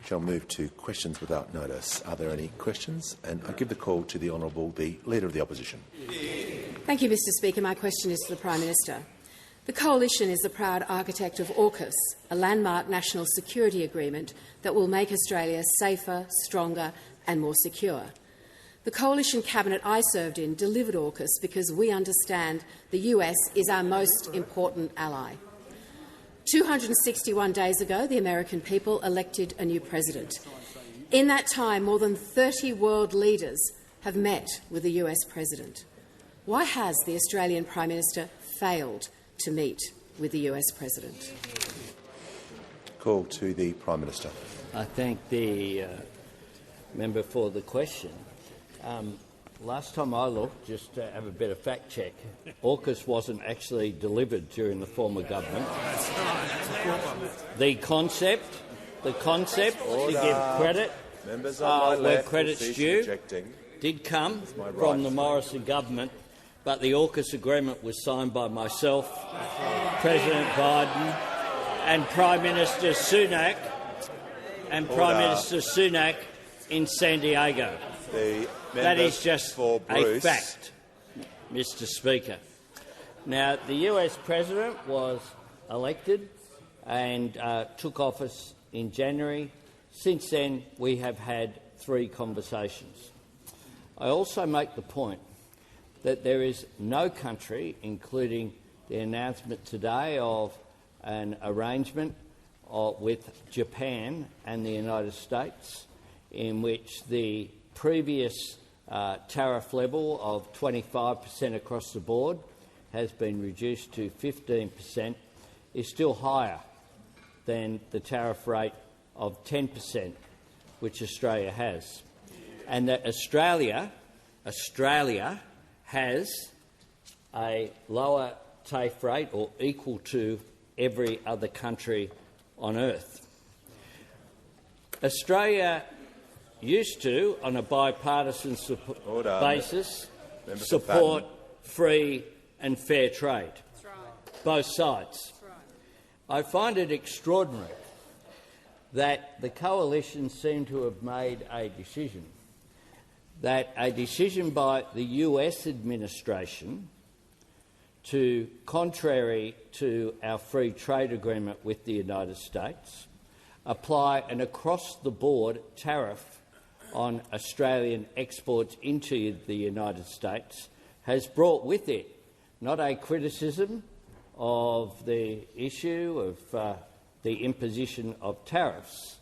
Shall move to questions without notice. Are there any questions? And I give the call to the Honourable, the Leader of the Opposition. Thank you, Mr Speaker. My question is to the Prime Minister. The Coalition is the proud architect of AUKUS, a landmark national security agreement that will make Australia safer, stronger and more secure. The Coalition cabinet I served in delivered AUKUS because we understand the US is our most important ally. 261 days ago, the American people elected a new president. In that time, more than 30 world leaders have met with the US president. Why has the Australian Prime Minister failed to meet with the US president? Call to the Prime Minister. I thank the member for the question. Last time I looked, just to have a bit of fact check, AUKUS wasn't actually delivered during the former government. The concept to give credit where credit's due did come from the Morrison government, but the AUKUS agreement was signed by myself, President Biden and Prime Minister Sunak in San Diego. That is just a fact, Mr Speaker. Now, the US President was elected and took office in January. Since then, we have had 3 conversations. I also make the point that there is no country, including the announcement today of an arrangement with Japan and the United States, in which the previous tariff level of 25% across the board has been reduced to 15%, is still higher than the tariff rate of 10% which Australia has. And that Australia has a lower TAFE rate, or equal to every other country on earth. Australia used to, on a bipartisan basis, support free and fair trade, both sides. I find it extraordinary that the Coalition seemed to have made a decision by the US administration to, contrary to our free trade agreement with the United States, apply an across-the-board tariff on Australian exports into the United States, has brought with it not a criticism of the issue of the imposition of tariffs,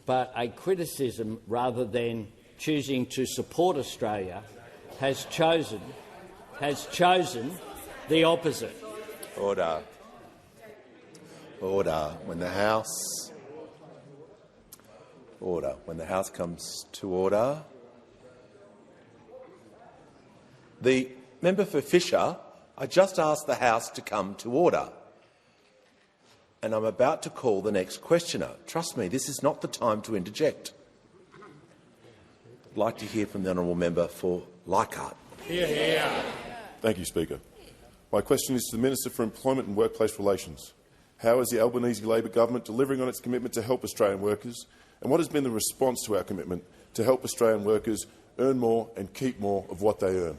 but a criticism, rather than choosing to support Australia, has chosen the opposite. Order. When the House comes to order. The member for Fisher, I just asked the House to come to order, and I'm about to call the next questioner. Trust me, this is not the time to interject. I'd like to hear from the honourable member for Leichhardt. Thank you, Speaker. My question is to the Minister for Employment and Workplace Relations. How is the Albanese Labor government delivering on its commitment to help Australian workers, and what has been the response to our commitment to help Australian workers earn more and keep more of what they earn?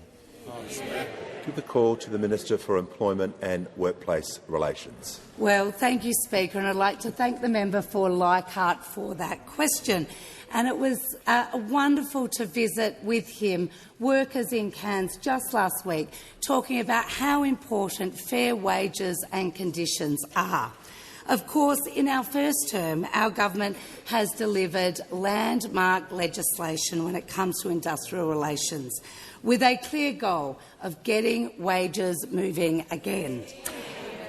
Give the call to the Minister for Employment and Workplace Relations. Well, thank you, Speaker, and I'd like to thank the member for Leichhardt for that question. And it was wonderful to visit with him workers in Cairns just last week, talking about how important fair wages and conditions are. Of course, in our first term, our government has delivered landmark legislation when it comes to industrial relations, with a clear goal of getting wages moving again.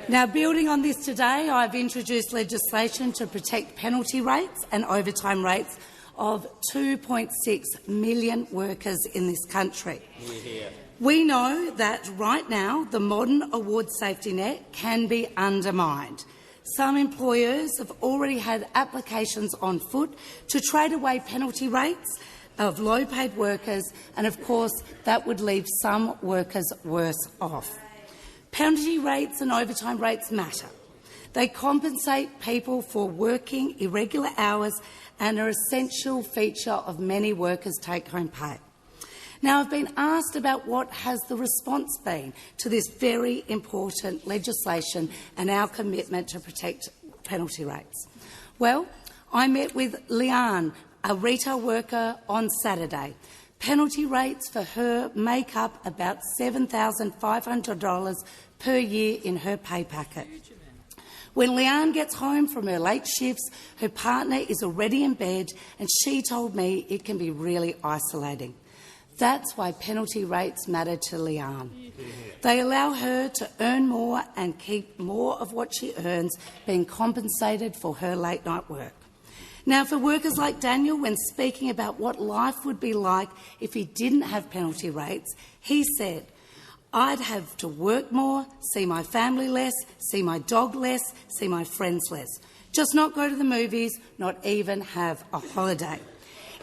Now, building on this today, I've introduced legislation to protect penalty rates and overtime rates of 2.6 million workers in this country. We know that right now the modern award safety net can be undermined. Some employers have already had applications on foot to trade away penalty rates of low-paid workers, and of course that would leave some workers worse off. Penalty rates and overtime rates matter. They compensate people for working irregular hours and are an essential feature of many workers' take-home pay. Now, I've been asked about what has the response been to this very important legislation and our commitment to protect penalty rates. Well, I met with Leanne, a retail worker, on Saturday. Penalty rates for her make up about $7,500 per year in her pay packet. When Leanne gets home from her late shifts, her partner is already in bed, and she told me it can be really isolating. That's why penalty rates matter to Leanne. They allow her to earn more and keep more of what she earns being compensated for her late-night work. Now, for workers like Daniel, when speaking about what life would be like if he didn't have penalty rates, he said, "I'd have to work more, see my family less, see my dog less, see my friends less. Just not go to the movies, not even have a holiday."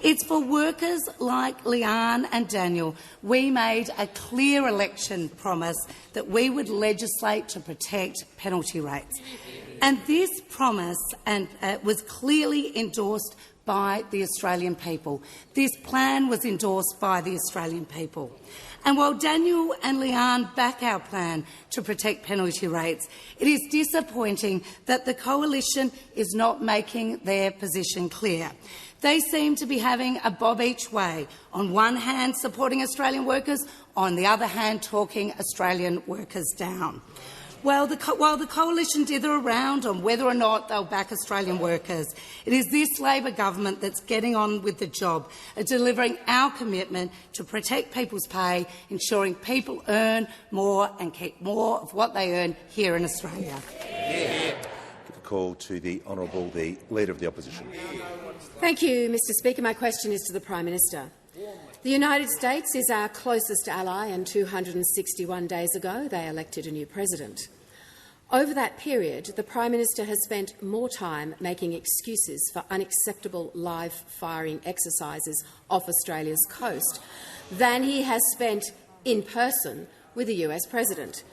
It's for workers like Leanne and Daniel we made a clear election promise that we would legislate to protect penalty rates. And this promise was clearly endorsed by the Australian people. This plan was endorsed by the Australian people. And while Daniel and Leanne back our plan to protect penalty rates, it is disappointing that the Coalition is not making their position clear. They seem to be having a bob each way, on one hand supporting Australian workers, on the other hand talking Australian workers down. While the Coalition dither around on whether or not they'll back Australian workers, it is this Labor government that's getting on with the job of delivering our commitment to protect people's pay, ensuring people earn more and keep more of what they earn here in Australia. Give a call to the Honourable the Leader of the Opposition. Thank you, Mr Speaker. My question is to the Prime Minister. The United States is our closest ally, and 261 days ago they elected a new president. Over that period, the Prime Minister has spent more time making excuses for unacceptable live firing exercises off Australia's coast than he has spent in person with the US President.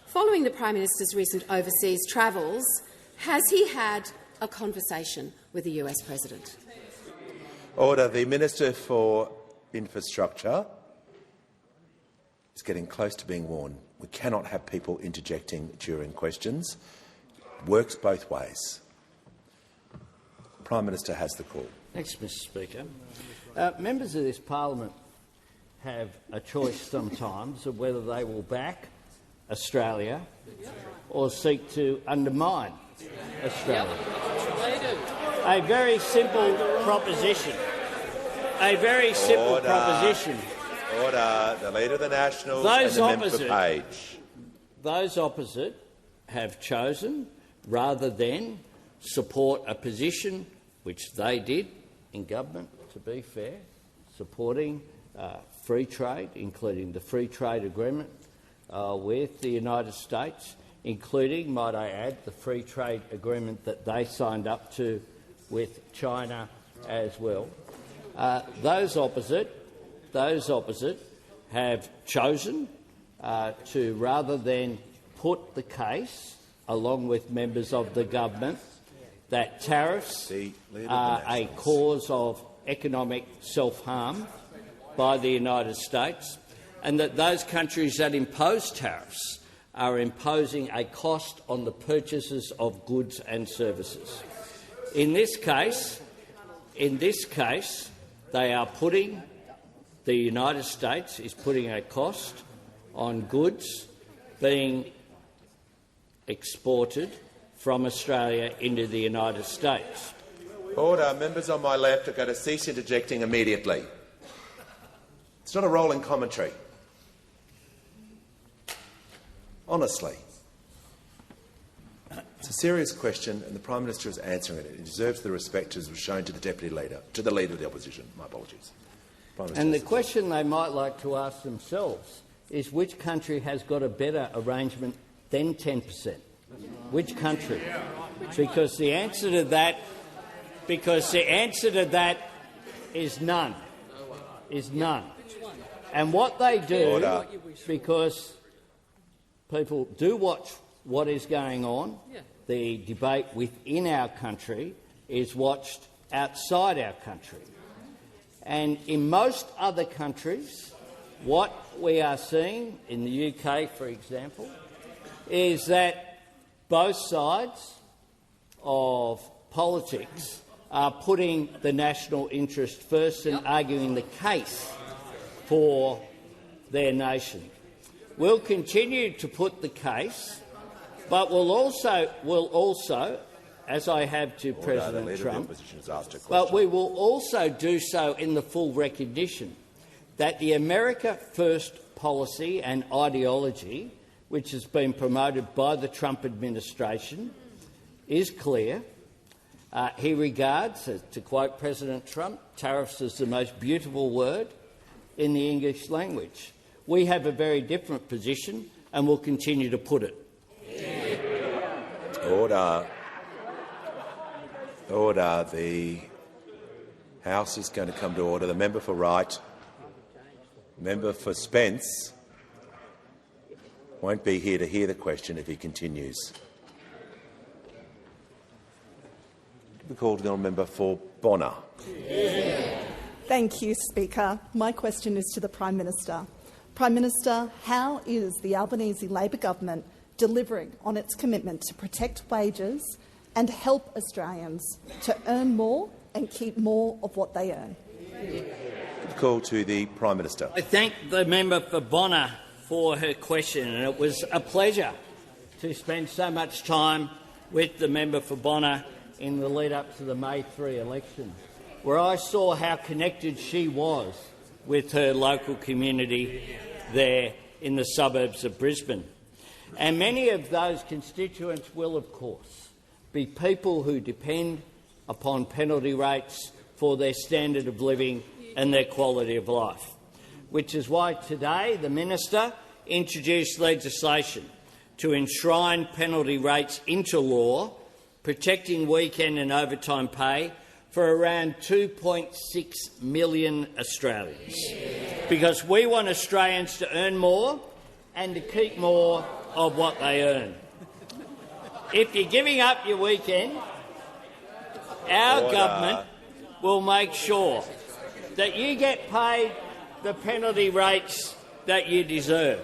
Following the Prime Minister's recent overseas travels, has he had a conversation with the US President? Order. The Minister for Infrastructure is getting close to being warned. We cannot have people interjecting during questions. It works both ways. The Prime Minister has the call. Thanks, Mr Speaker. Members of this parliament have a choice sometimes of whether they will back Australia or seek to undermine Australia. A very simple proposition. A very simple proposition. Order. The Leader of the Nationals and the member for Page. Those opposite have chosen, rather than support a position which they did in government, to be fair, supporting free trade, including the free trade agreement with the United States, including, might I add, the free trade agreement that they signed up to with China as well. Those opposite have chosen to, rather than put the case, along with members of the government, that tariffs are a cause of economic self-harm by the United States, and that those countries that impose tariffs are imposing a cost on the purchases of goods and services. In this case, they are putting, the United States is putting a cost on goods being exported from Australia into the United States. Order. Members on my left are going to cease interjecting immediately. It's not a rolling commentary. Honestly. It's a serious question, and the Prime Minister is answering it. It deserves the respect as was shown to the Deputy Leader, to the Leader of the Opposition. My apologies. And the question they might like to ask themselves is which country has got a better arrangement than 10%? Which country? Because the answer to that is none. Is none. And what they do, because people do watch what is going on, the debate within our country is watched outside our country. And in most other countries, what we are seeing, in the UK, for example, is that both sides of politics are putting the national interest first and arguing the case for their nation. We'll continue to put the case, but we'll also, as I have to President Trump, but we will also do so in the full recognition that the America First policy and ideology, which has been promoted by the Trump administration, is clear. He regards, to quote President Trump, tariffs as the most beautiful word in the English language. We have a very different position and will continue to put it. Order. Order. The House is going to come to order. The member for Wright. Member for Spence won't be here to hear the question if he continues. We call the member for Bonner. Thank you, Speaker. My question is to the Prime Minister. Prime Minister, how is the Albanese Labor government delivering on its commitment to protect wages and help Australians to earn more and keep more of what they earn? Call to the Prime Minister. I thank the member for Bonner for her question, and it was a pleasure to spend so much time with the member for Bonner in the lead-up to the May 3 election, where I saw how connected she was with her local community there in the suburbs of Brisbane. And many of those constituents will, of course, be people who depend upon penalty rates for their standard of living and their quality of life, which is why today the Minister introduced legislation to enshrine penalty rates into law, protecting weekend and overtime pay for around 2.6 million Australians. Because we want Australians to earn more and to keep more of what they earn. If you're giving up your weekend, our government will make sure that you get paid the penalty rates that you deserve.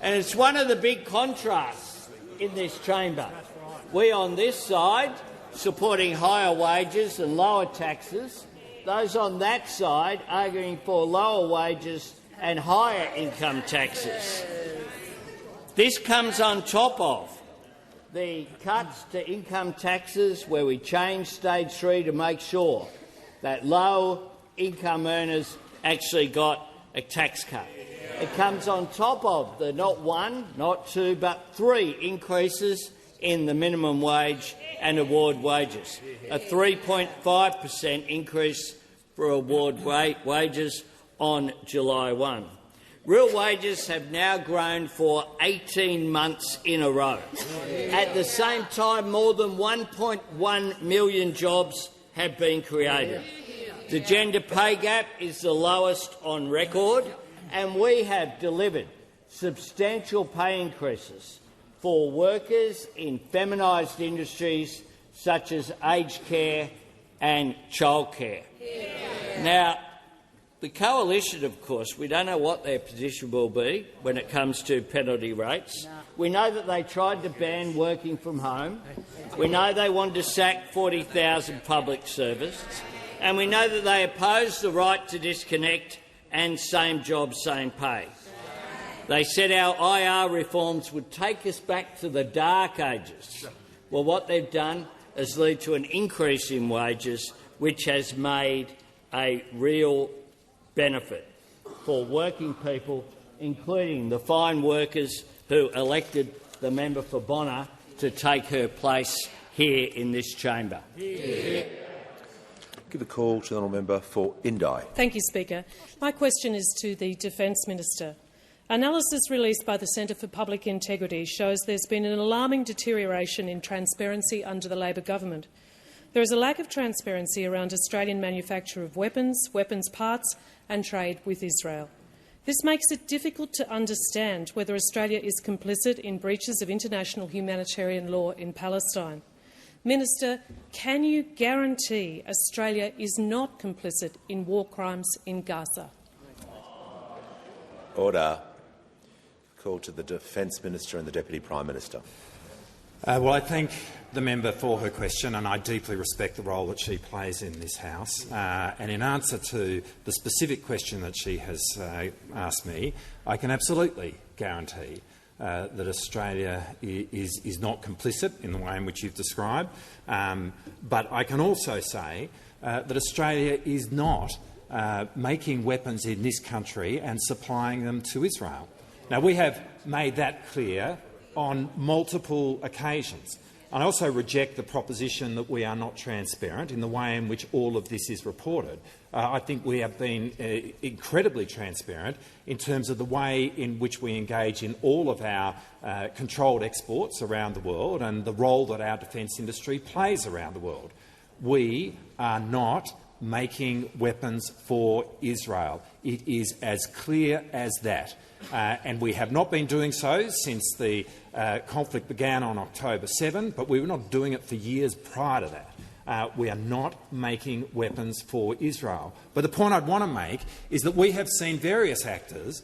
And it's one of the big contrasts in this chamber. We on this side supporting higher wages and lower taxes, those on that side arguing for lower wages and higher income taxes. This comes on top of the cuts to income taxes, where we changed stage 3 to make sure that low-income earners actually got a tax cut. It comes on top of the not one, not two, but 3 increases in the minimum wage and award wages, a 3.5% increase for award wages on July 1. Real wages have now grown for 18 months in a row. At the same time, more than 1.1 million jobs have been created. The gender pay gap is the lowest on record, and we have delivered substantial pay increases for workers in feminised industries such as aged care and childcare. Now, the Coalition, of course, we don't know what their position will be when it comes to penalty rates. We know that they tried to ban working from home. We know they wanted to sack 40,000 public servants. And we know that they oppose the right to disconnect and same job, same pay. They said our IR reforms would take us back to the dark ages. Well, what they've done has led to an increase in wages, which has made a real benefit for working people, including the fine workers who elected the member for Bonner to take her place here in this chamber. Give a call to the honourable member for Indi. Thank you, Speaker. My question is to the Defence Minister. Analysis released by the Centre for Public Integrity shows there's been an alarming deterioration in transparency under the Labor government. There is a lack of transparency around Australian manufacture of weapons, weapons parts and trade with Israel. This makes it difficult to understand whether Australia is complicit in breaches of international humanitarian law in Palestine. Minister, can you guarantee Australia is not complicit in war crimes in Gaza? Order. Call to the Defence Minister and the Deputy Prime Minister. Well, I thank the member for her question, and I deeply respect the role that she plays in this House. And in answer to the specific question that she has asked me, I can absolutely guarantee that Australia is not complicit in the way in which you've described. But I can also say that Australia is not making weapons in this country and supplying them to Israel. Now, we have made that clear on multiple occasions. I also reject the proposition that we are not transparent in the way in which all of this is reported. I think we have been incredibly transparent in terms of the way in which we engage in all of our controlled exports around the world and the role that our defence industry plays around the world. We are not making weapons for Israel. It is as clear as that. And we have not been doing so since the conflict began on October 7, but we were not doing it for years prior to that. We are not making weapons for Israel. But the point I'd want to make is that we have seen various actors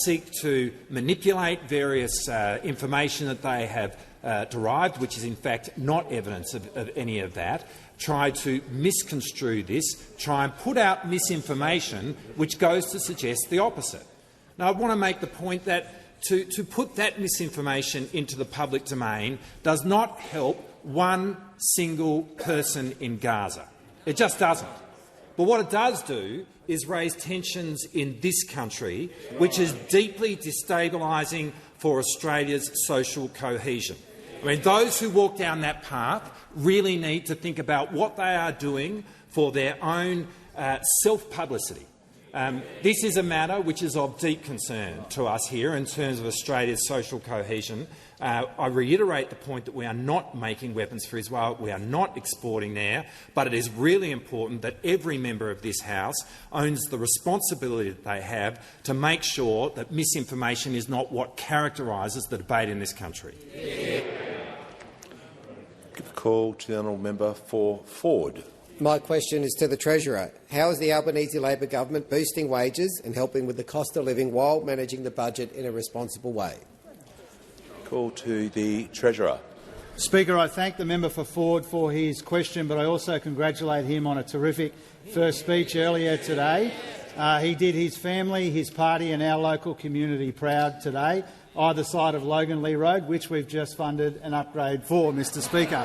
seek to manipulate various information that they have derived, which is in fact not evidence of any of that, try to misconstrue this, try and put out misinformation which goes to suggest the opposite. Now, I want to make the point that to put that misinformation into the public domain does not help one single person in Gaza. It just doesn't. But what it does do is raise tensions in this country, which is deeply destabilising for Australia's social cohesion. I mean, those who walk down that path really need to think about what they are doing for their own self-publicity. This is a matter which is of deep concern to us here in terms of Australia's social cohesion. I reiterate the point that we are not making weapons for Israel, we are not exporting there, but it is really important that every member of this House owns the responsibility that they have to make sure that misinformation is not what characterises the debate in this country. Give a call to the honourable member for Ford. My question is to the Treasurer. How is the Albanese Labor government boosting wages and helping with the cost of living while managing the budget in a responsible way? Call to the Treasurer. Speaker, I thank the member for Ford for his question, but I also congratulate him on a terrific first speech earlier today. He did his family, his party and our local community proud today, either side of Logan Lee Road, which we've just funded an upgrade for, Mr Speaker.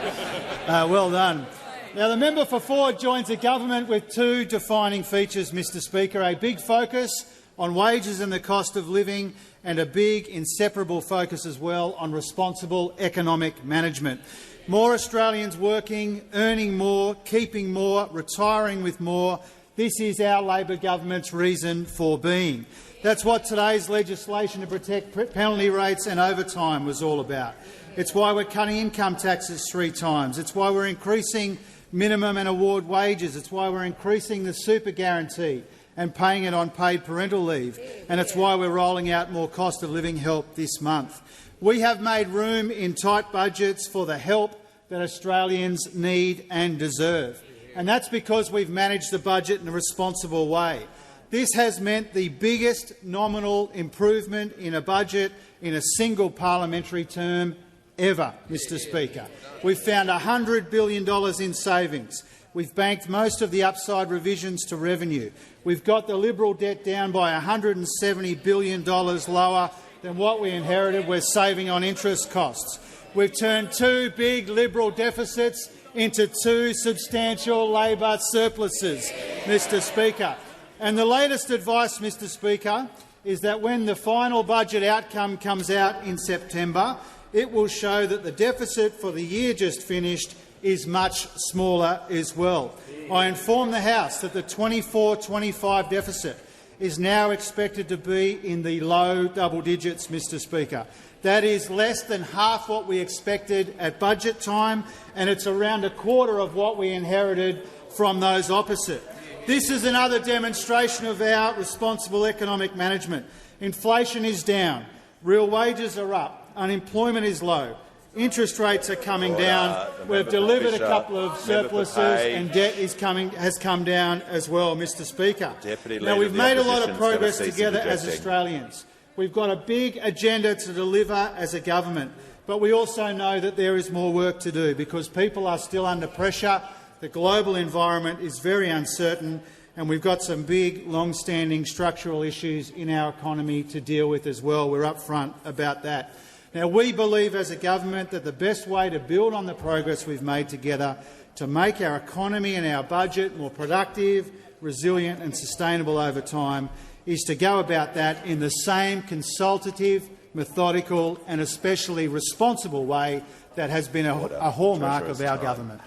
Well done. Now, the member for Ford joins a government with two defining features, Mr Speaker, a big focus on wages and the cost of living and a big inseparable focus as well on responsible economic management. More Australians working, earning more, keeping more, retiring with more. This is our Labor government's reason for being. That's what today's legislation to protect penalty rates and overtime was all about. It's why we're cutting income taxes 3 times. It's why we're increasing minimum and award wages. It's why we're increasing the super guarantee and paying it on paid parental leave. And it's why we're rolling out more cost of living help this month. We have made room in tight budgets for the help that Australians need and deserve. And that's because we've managed the budget in a responsible way. This has meant the biggest nominal improvement in a budget in a single parliamentary term ever, Mr Speaker. We've found $100 billion in savings. We've banked most of the upside revisions to revenue. We've got the Liberal debt down by $170 billion lower than what we inherited. We're saving on interest costs. We've turned 2 big Liberal deficits into 2 substantial Labor surpluses, Mr Speaker. And the latest advice, Mr Speaker, is that when the final budget outcome comes out in September, it will show that the deficit for the year just finished is much smaller as well. I inform the House that the 24-25 deficit is now expected to be in the low double digits, Mr Speaker. That is less than half what we expected at budget time, and it's around a quarter of what we inherited from those opposite. This is another demonstration of our responsible economic management. Inflation is down, real wages are up, unemployment is low, interest rates are coming down. We've delivered a couple of surpluses and debt has come down as well, Mr Speaker. Now, we've made a lot of progress together as Australians. We've got a big agenda to deliver as a government, but we also know that there is more work to do because people are still under pressure. The global environment is very uncertain, and we've got some big, long-standing structural issues in our economy to deal with as well. We're upfront about that. Now, we believe as a government that the best way to build on the progress we've made together to make our economy and our budget more productive, resilient and sustainable over time is to go about that in the same consultative, methodical and especially responsible way that has been a hallmark of our government.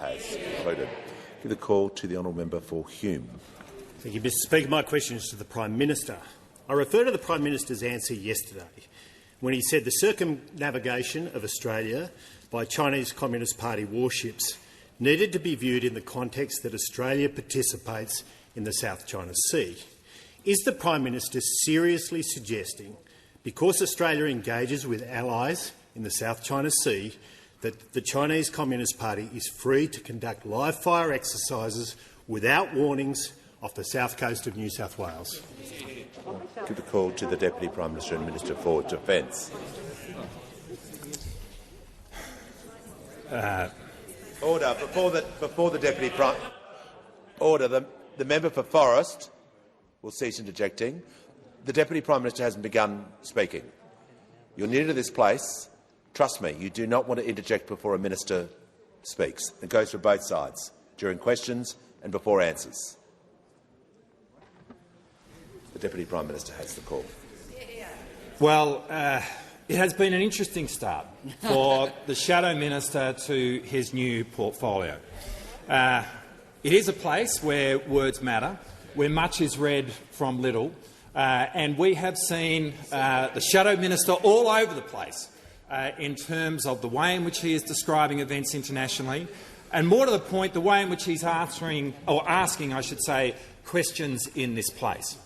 Give the call to the honourable member for Hume. Thank you, Mr Speaker. My question is to the Prime Minister. I refer to the Prime Minister's answer yesterday when he said the circumnavigation of Australia by Chinese Communist Party warships needed to be viewed in the context that Australia participates in the South China Sea. Is the Prime Minister seriously suggesting, because Australia engages with allies in the South China Sea, that the Chinese Communist Party is free to conduct live-fire exercises without warnings off the south coast of New South Wales? Give the call to the Deputy Prime Minister and Minister for Defence. Order. Before the Deputy Prime... Order. The member for Forrest will cease interjecting. The Deputy Prime Minister hasn't begun speaking. You're new to this place. Trust me, you do not want to interject before a minister speaks. It goes for both sides, during questions and before answers. The Deputy Prime Minister has the call. Well, it has been an interesting start for the Shadow Minister to his new portfolio. It is a place where words matter, where much is read from little, and we have seen the Shadow Minister all over the place in terms of the way in which he is describing events internationally, and more to the point, the way in which he's asking, I should say, questions in this place.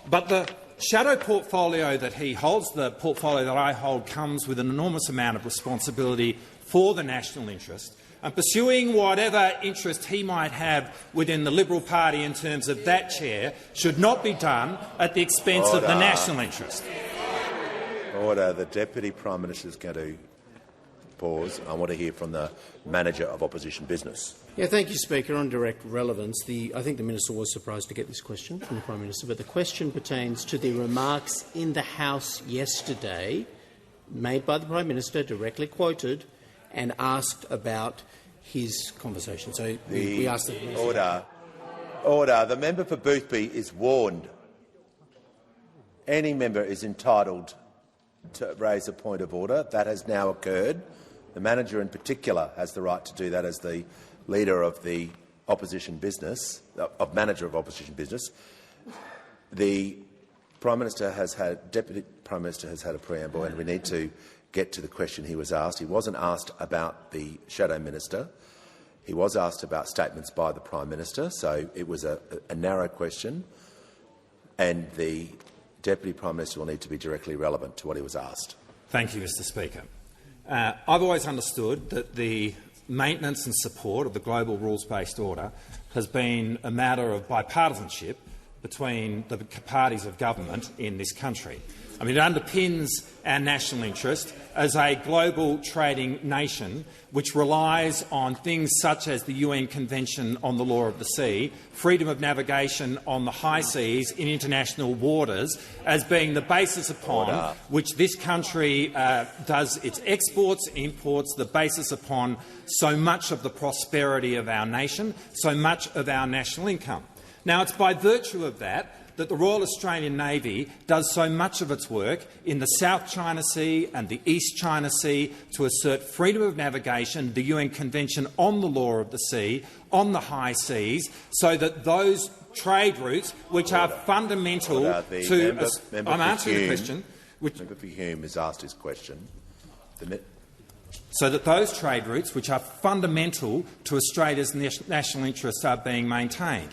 But the shadow portfolio that he holds, the portfolio that I hold, comes with an enormous amount of responsibility for the national interest, and pursuing whatever interest he might have within the Liberal Party in terms of that chair should not be done at the expense of the national interest. Order. The Deputy Prime Minister is going to pause. I want to hear from the Manager of Opposition Business. Yeah, thank you, Speaker. On direct relevance, I think the Minister was surprised to get this question from the Prime Minister, but the question pertains to the remarks in the House yesterday made by the Prime Minister, directly quoted, and asked about his conversation. So we asked the Minister. Order. Order. The member for Boothby is warned. Any member is entitled to raise a point of order. That has now occurred. The manager in particular has the right to do that as the leader of the opposition business, manager of opposition business. The Prime Minister has had, Deputy Prime Minister has had a preamble, and we need to get to the question he was asked. He wasn't asked about the Shadow Minister. He was asked about statements by the Prime Minister, so it was a narrow question, and the Deputy Prime Minister will need to be directly relevant to what he was asked. Thank you, Mr Speaker. I've always understood that the maintenance and support of the global rules-based order has been a matter of bipartisanship between the parties of government in this country. I mean, it underpins our national interest as a global trading nation which relies on things such as the UN Convention on the Law of the Sea, freedom of navigation on the high seas in international waters, as being the basis upon which this country does its exports, imports, the basis upon so much of the prosperity of our nation, so much of our national income. Now, it's by virtue of that that the Royal Australian Navy does so much of its work in the South China Sea and the East China Sea to assert freedom of navigation, the UN Convention on the Law of the Sea, on the high seas, so that those trade routes, which are fundamental to... I'm answering the question. Member for Hume has asked his question. So that those trade routes, which are fundamental to Australia's national interests, are being maintained.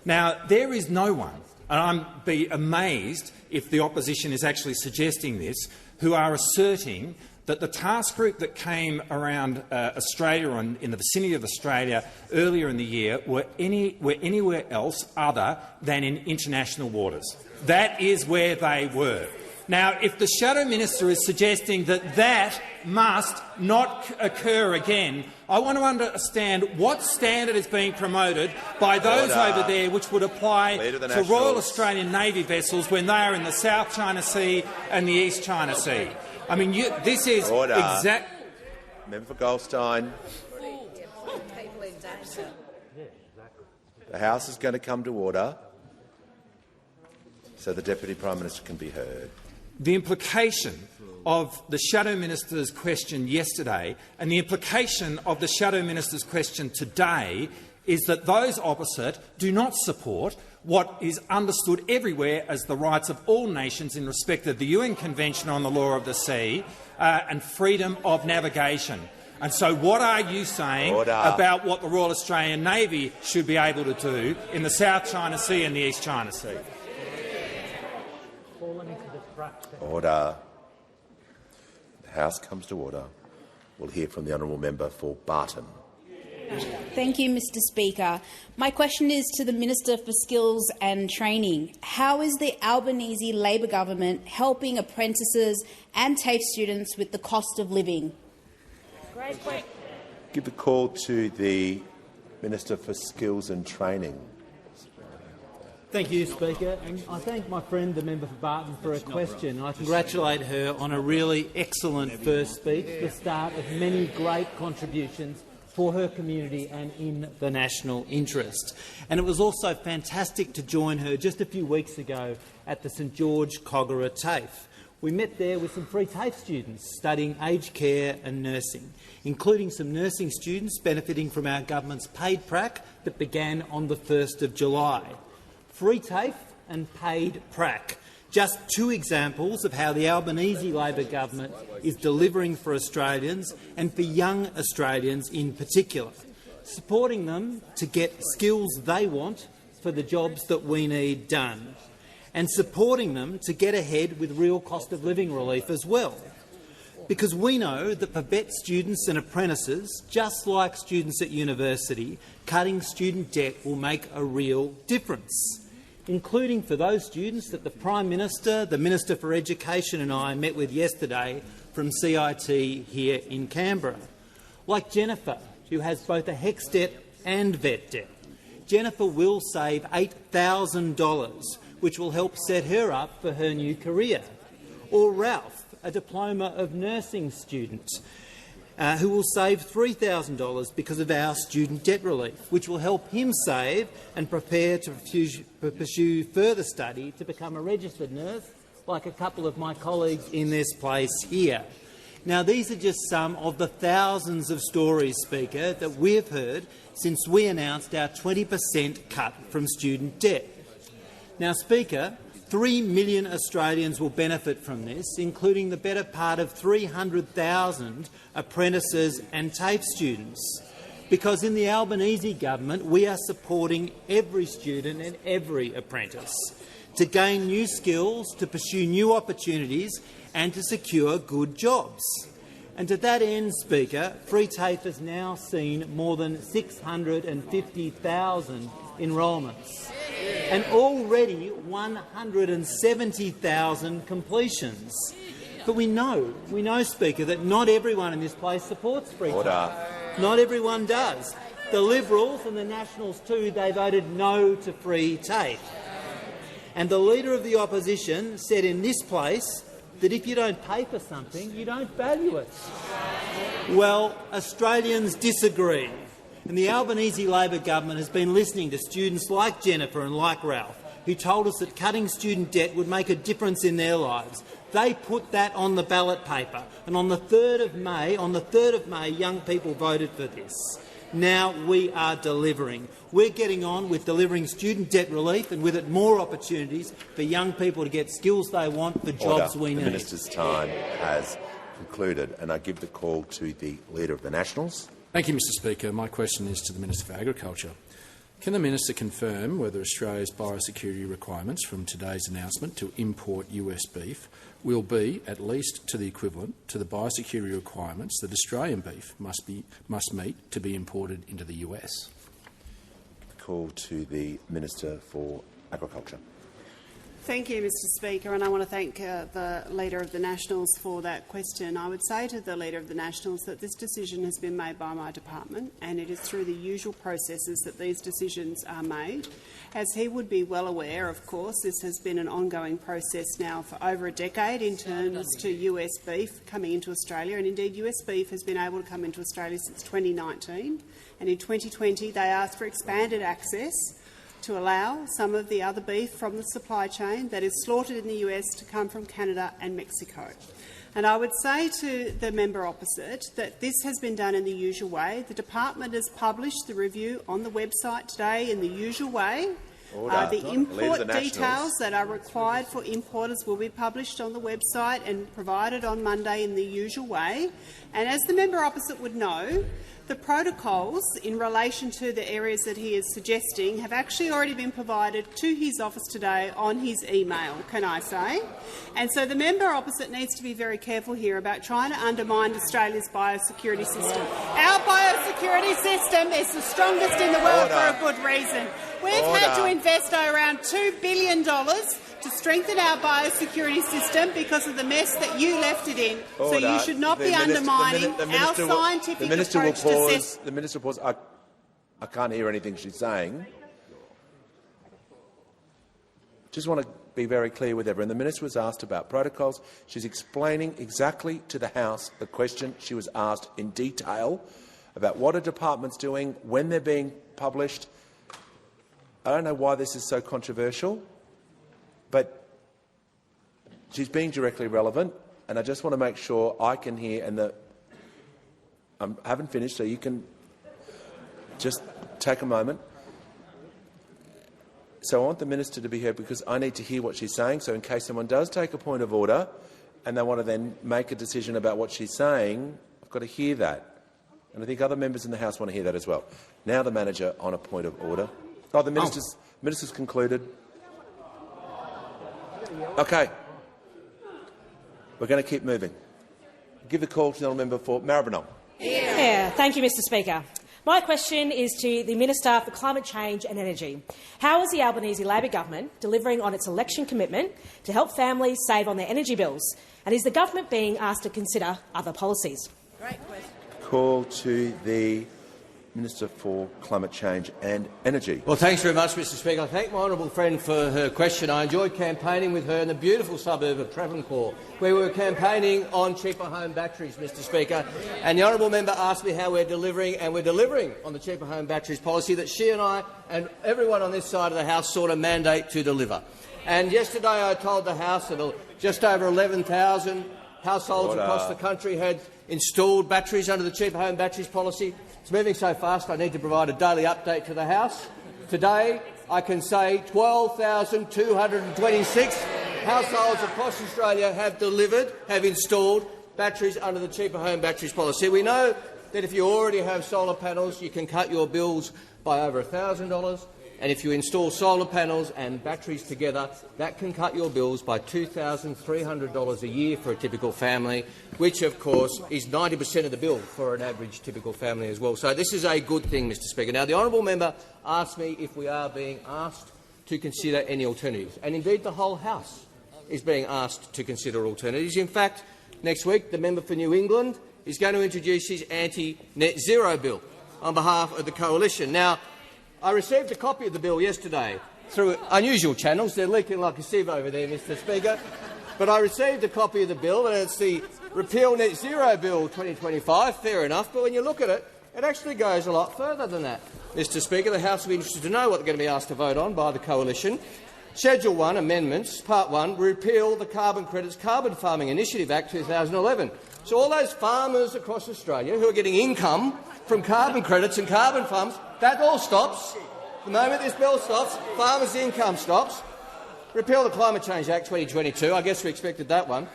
Now, there is no one, and I'd be amazed if the opposition is actually suggesting this, who are asserting that the task group that came around Australia and in the vicinity of Australia earlier in the year were anywhere else other than in international waters. That is where they were. Now, if the Shadow Minister is suggesting that that must not occur again, I want to understand what standard is being promoted by those over there which would apply to Royal Australian Navy vessels when they are in the South China Sea and the East China Sea. I mean, this is exact. Member for Goldstein. The House is going to come to order so the Deputy Prime Minister can be heard. The implication of the Shadow Minister's question yesterday and the implication of the Shadow Minister's question today is that those opposite do not support what is understood everywhere as the rights of all nations in respect of the UN Convention on the Law of the Sea and freedom of navigation. And so what are you saying about what the Royal Australian Navy should be able to do in the South China Sea and the East China Sea? Order. The House comes to order. We'll hear from the honourable member for Barton. Thank you, Mr Speaker. My question is to the Minister for Skills and Training. How is the Albanese Labor government helping apprentices and TAFE students with the cost of living? Give the call to the Minister for Skills and Training. Thank you, Speaker. And I thank my friend, the member for Barton, for a question. I congratulate her on a really excellent first speech, the start of many great contributions for her community and in the national interest. And it was also fantastic to join her just a few weeks ago at the St George Kogarah TAFE. We met there with some free TAFE students studying aged care and nursing, including some nursing students benefiting from our government's paid prac that began on the 1st of July. Free TAFE and paid prac. Just two examples of how the Albanese Labor government is delivering for Australians and for young Australians in particular, supporting them to get skills they want for the jobs that we need done, and supporting them to get ahead with real cost of living relief as well. Because we know that for VET students and apprentices, just like students at university, cutting student debt will make a real difference, including for those students that the Prime Minister, the Minister for Education and I met with yesterday from CIT here in Canberra. Like Jennifer, who has both a HECS debt and VET debt. Jennifer will save $8,000, which will help set her up for her new career. Or Ralph, a Diploma of Nursing student, who will save $3,000 because of our student debt relief, which will help him save and prepare to pursue further study to become a registered nurse, like a couple of my colleagues in this place here. Now, these are just some of the thousands of stories, Speaker, that we have heard since we announced our 20% cut from student debt. Now, Speaker, 3 million Australians will benefit from this, including the better part of 300,000 apprentices and TAFE students, because in the Albanese government we are supporting every student and every apprentice to gain new skills, to pursue new opportunities and to secure good jobs. And to that end, Speaker, Free TAFE has now seen more than 650,000 enrolments and already 170,000 completions. But we know, Speaker, that not everyone in this place supports Free TAFE. Not everyone does. The Liberals and the Nationals too, they voted no to Free TAFE. And the Leader of the Opposition said in this place that if you don't pay for something, you don't value it. Well, Australians disagree. And the Albanese Labor government has been listening to students like Jennifer and like Ralph, who told us that cutting student debt would make a difference in their lives. They put that on the ballot paper, and on the 3rd of May, young people voted for this. Now we are delivering. We're getting on with delivering student debt relief and with it more opportunities for young people to get skills they want for jobs we need. The Minister's time has concluded, and I give the call to the Leader of the Nationals. Thank you, Mr Speaker. My question is to the Minister for Agriculture. Can the minister confirm whether Australia's biosecurity requirements from today's announcement to import US beef will be at least to the equivalent to the biosecurity requirements that Australian beef must meet to be imported into the US? Call to the Minister for Agriculture. Thank you, Mr Speaker, and I want to thank the Leader of the Nationals for that question. I would say to the Leader of the Nationals that this decision has been made by my department, and it is through the usual processes that these decisions are made. As he would be well aware, of course, this has been an ongoing process now for over a decade in terms to US beef coming into Australia, and indeed US beef has been able to come into Australia since 2019, and in 2020 they asked for expanded access to allow some of the other beef from the supply chain that is slaughtered in the US to come from Canada and Mexico. And I would say to the member opposite that this has been done in the usual way. The department has published the review on the website today in the usual way. The import details that are required for importers will be published on the website and provided on Monday in the usual way. And as the member opposite would know, the protocols in relation to the areas that he is suggesting have actually already been provided to his office today on his email, can I say? And so the member opposite needs to be very careful here about trying to undermine Australia's biosecurity system. Our biosecurity system is the strongest in the world for a good reason. We've had to invest around $2 billion to strengthen our biosecurity system because of the mess that you left it in. So you should not be undermining our scientific approach to assess. The minister will pause. I can't hear anything she's saying. Just want to be very clear with everyone. The minister was asked about protocols. She's explaining exactly to the House the question she was asked in detail about what a department's doing, when they're being published. I don't know why this is so controversial, but she's being directly relevant, and I just want to make sure I can hear, and I haven't finished, so you can just take a moment. So I want the minister to be here because I need to hear what she's saying, so in case someone does take a point of order and they want to then make a decision about what she's saying, I've got to hear that. And I think other members in the House want to hear that as well. Now the manager on a point of order. Oh, the minister's concluded. Okay. We're going to keep moving. Give the call to the honourable member for Maribyrnong. Yeah. Thank you, Mr Speaker. My question is to the Minister for Climate Change and Energy. How is the Albanese Labor government delivering on its election commitment to help families save on their energy bills? And is the government being asked to consider other policies? Great question. Call to the Minister for Climate Change and Energy. Well, thanks very much, Mr Speaker. I thank my honourable friend for her question. I enjoyed campaigning with her in the beautiful suburb of Travancore, where we were campaigning on cheaper home batteries, Mr Speaker. And the honourable member asked me how we're delivering, and we're delivering on the cheaper home batteries policy that she and I and everyone on this side of the House sought a mandate to deliver. And yesterday I told the House that just over 11,000 households across the country had installed batteries under the cheaper home batteries policy. It's moving so fast I need to provide a daily update to the House. Today I can say 12,226 households across Australia have installed batteries under the cheaper home batteries policy. We know that if you already have solar panels, you can cut your bills by over $1,000. And if you install solar panels and batteries together, that can cut your bills by $2,300 a year for a typical family, which, of course, is 90% of the bill for an average typical family as well. So this is a good thing, Mr Speaker. Now, the honourable member asked me if we are being asked to consider any alternatives. And indeed, the whole House is being asked to consider alternatives. In fact, next week, the member for New England is going to introduce his anti-net zero bill on behalf of the Coalition. Now, I received a copy of the bill yesterday through unusual channels. They're leaking like a sieve over there, Mr Speaker. But I received a copy of the bill, and it's the Repeal Net Zero Bill 2025, fair enough. But when you look at it, it actually goes a lot further than that. Mr Speaker, the House will be interested to know what they're going to be asked to vote on by the Coalition. Schedule 1, Amendments, Part 1, repeal the Carbon Credits Carbon Farming Initiative Act 2011. So all those farmers across Australia who are getting income from carbon credits and carbon farms, that all stops. The moment this bill stops, farmers' income stops. Repeal the Climate Change Act 2022. I guess we expected that one.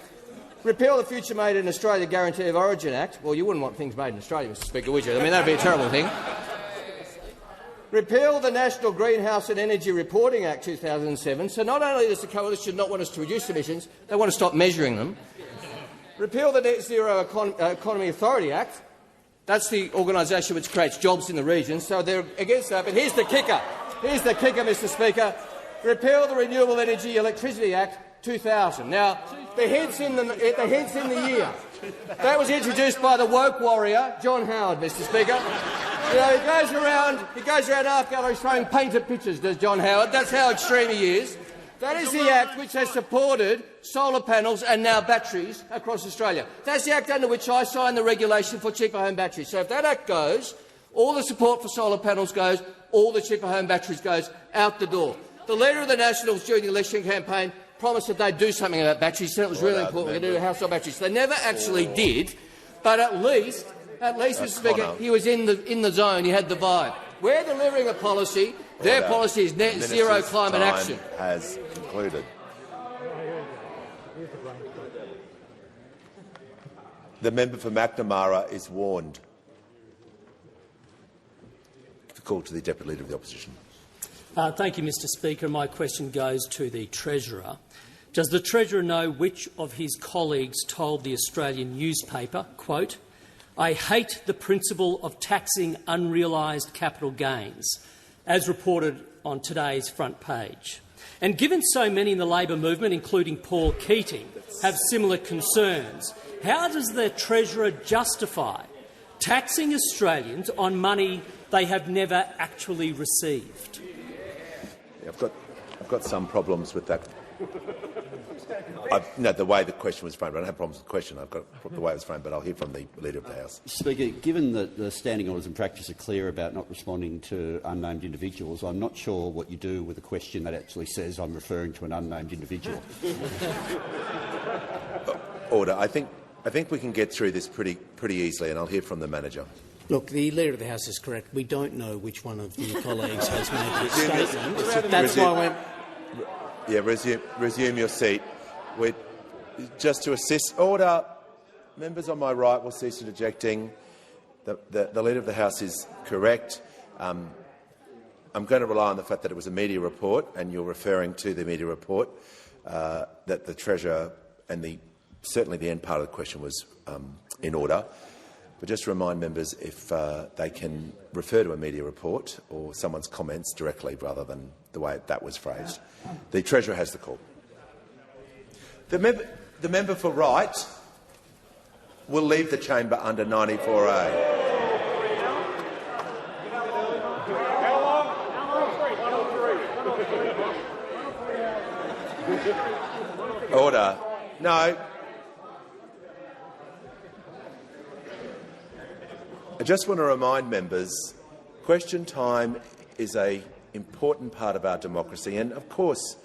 Repeal the Future Made in Australia Guarantee of Origin Act. Well, you wouldn't want things made in Australia, Mr Speaker, would you? I mean, that would be a terrible thing. repeal the National Greenhouse and Energy Reporting Act 2007. So not only does the coalition not want us to reduce emissions, they want to stop measuring them. Repeal the Net Zero Economy Authority Act. That's the organisation which creates jobs in the region, so they're against that. But here's the kicker. Here's the kicker, Mr Speaker. Repeal the Renewable Energy Electricity Act 2000. Now, the hint's in the year. That was introduced by the woke warrior, John Howard, Mr Speaker. You know, he goes around art galleries throwing painted pictures, does John Howard. That's how extreme he is. That is the act which has supported solar panels and now batteries across Australia. That's the act under which I signed the regulation for cheaper home batteries. So if that act goes, all the support for solar panels goes, all the cheaper home batteries goes out the door. The Leader of the Nationals during the election campaign promised that they'd do something about batteries, said it was really important to do household batteries. They never actually did, but at least, Mr Speaker, he was in the zone, he had the vibe. We're delivering a policy. Their policy is net zero climate action. Has concluded. The member for McNamara is warned. The call to the Deputy Leader of the Opposition. Thank you, Mr Speaker. My question goes to the Treasurer. Does the Treasurer know which of his colleagues told the Australian newspaper, quote, "I hate the principle of taxing unrealised capital gains," as reported on today's front page? And given so many in the Labor movement, including Paul Keating, have similar concerns, how does the Treasurer justify taxing Australians on money they have never actually received? I've got some problems with that. The way the question was framed. I don't have problems with the question. I've got the way it was framed, but I'll hear from the Leader of the House. Speaker, given that the standing orders and practice are clear about not responding to unnamed individuals, I'm not sure what you do with a question that actually says I'm referring to an unnamed individual. Order. I think we can get through this pretty easily, and I'll hear from the manager. Look, the Leader of the House is correct. We don't know which one of the colleagues has made this statement. That's why resume your seat. Just to assist order, members on my right will cease interjecting. The Leader of the House is correct. I'm going to rely on the fact that it was a media report, and you're referring to the media report, that the Treasurer and certainly the end part of the question was in order. But just to remind members, if they can refer to a media report or someone's comments directly rather than the way that was phrased. The Treasurer has the call. The member for Wright will leave the chamber under 94A. Order. No. I just want to remind members, question time is an important part of our democracy, and of course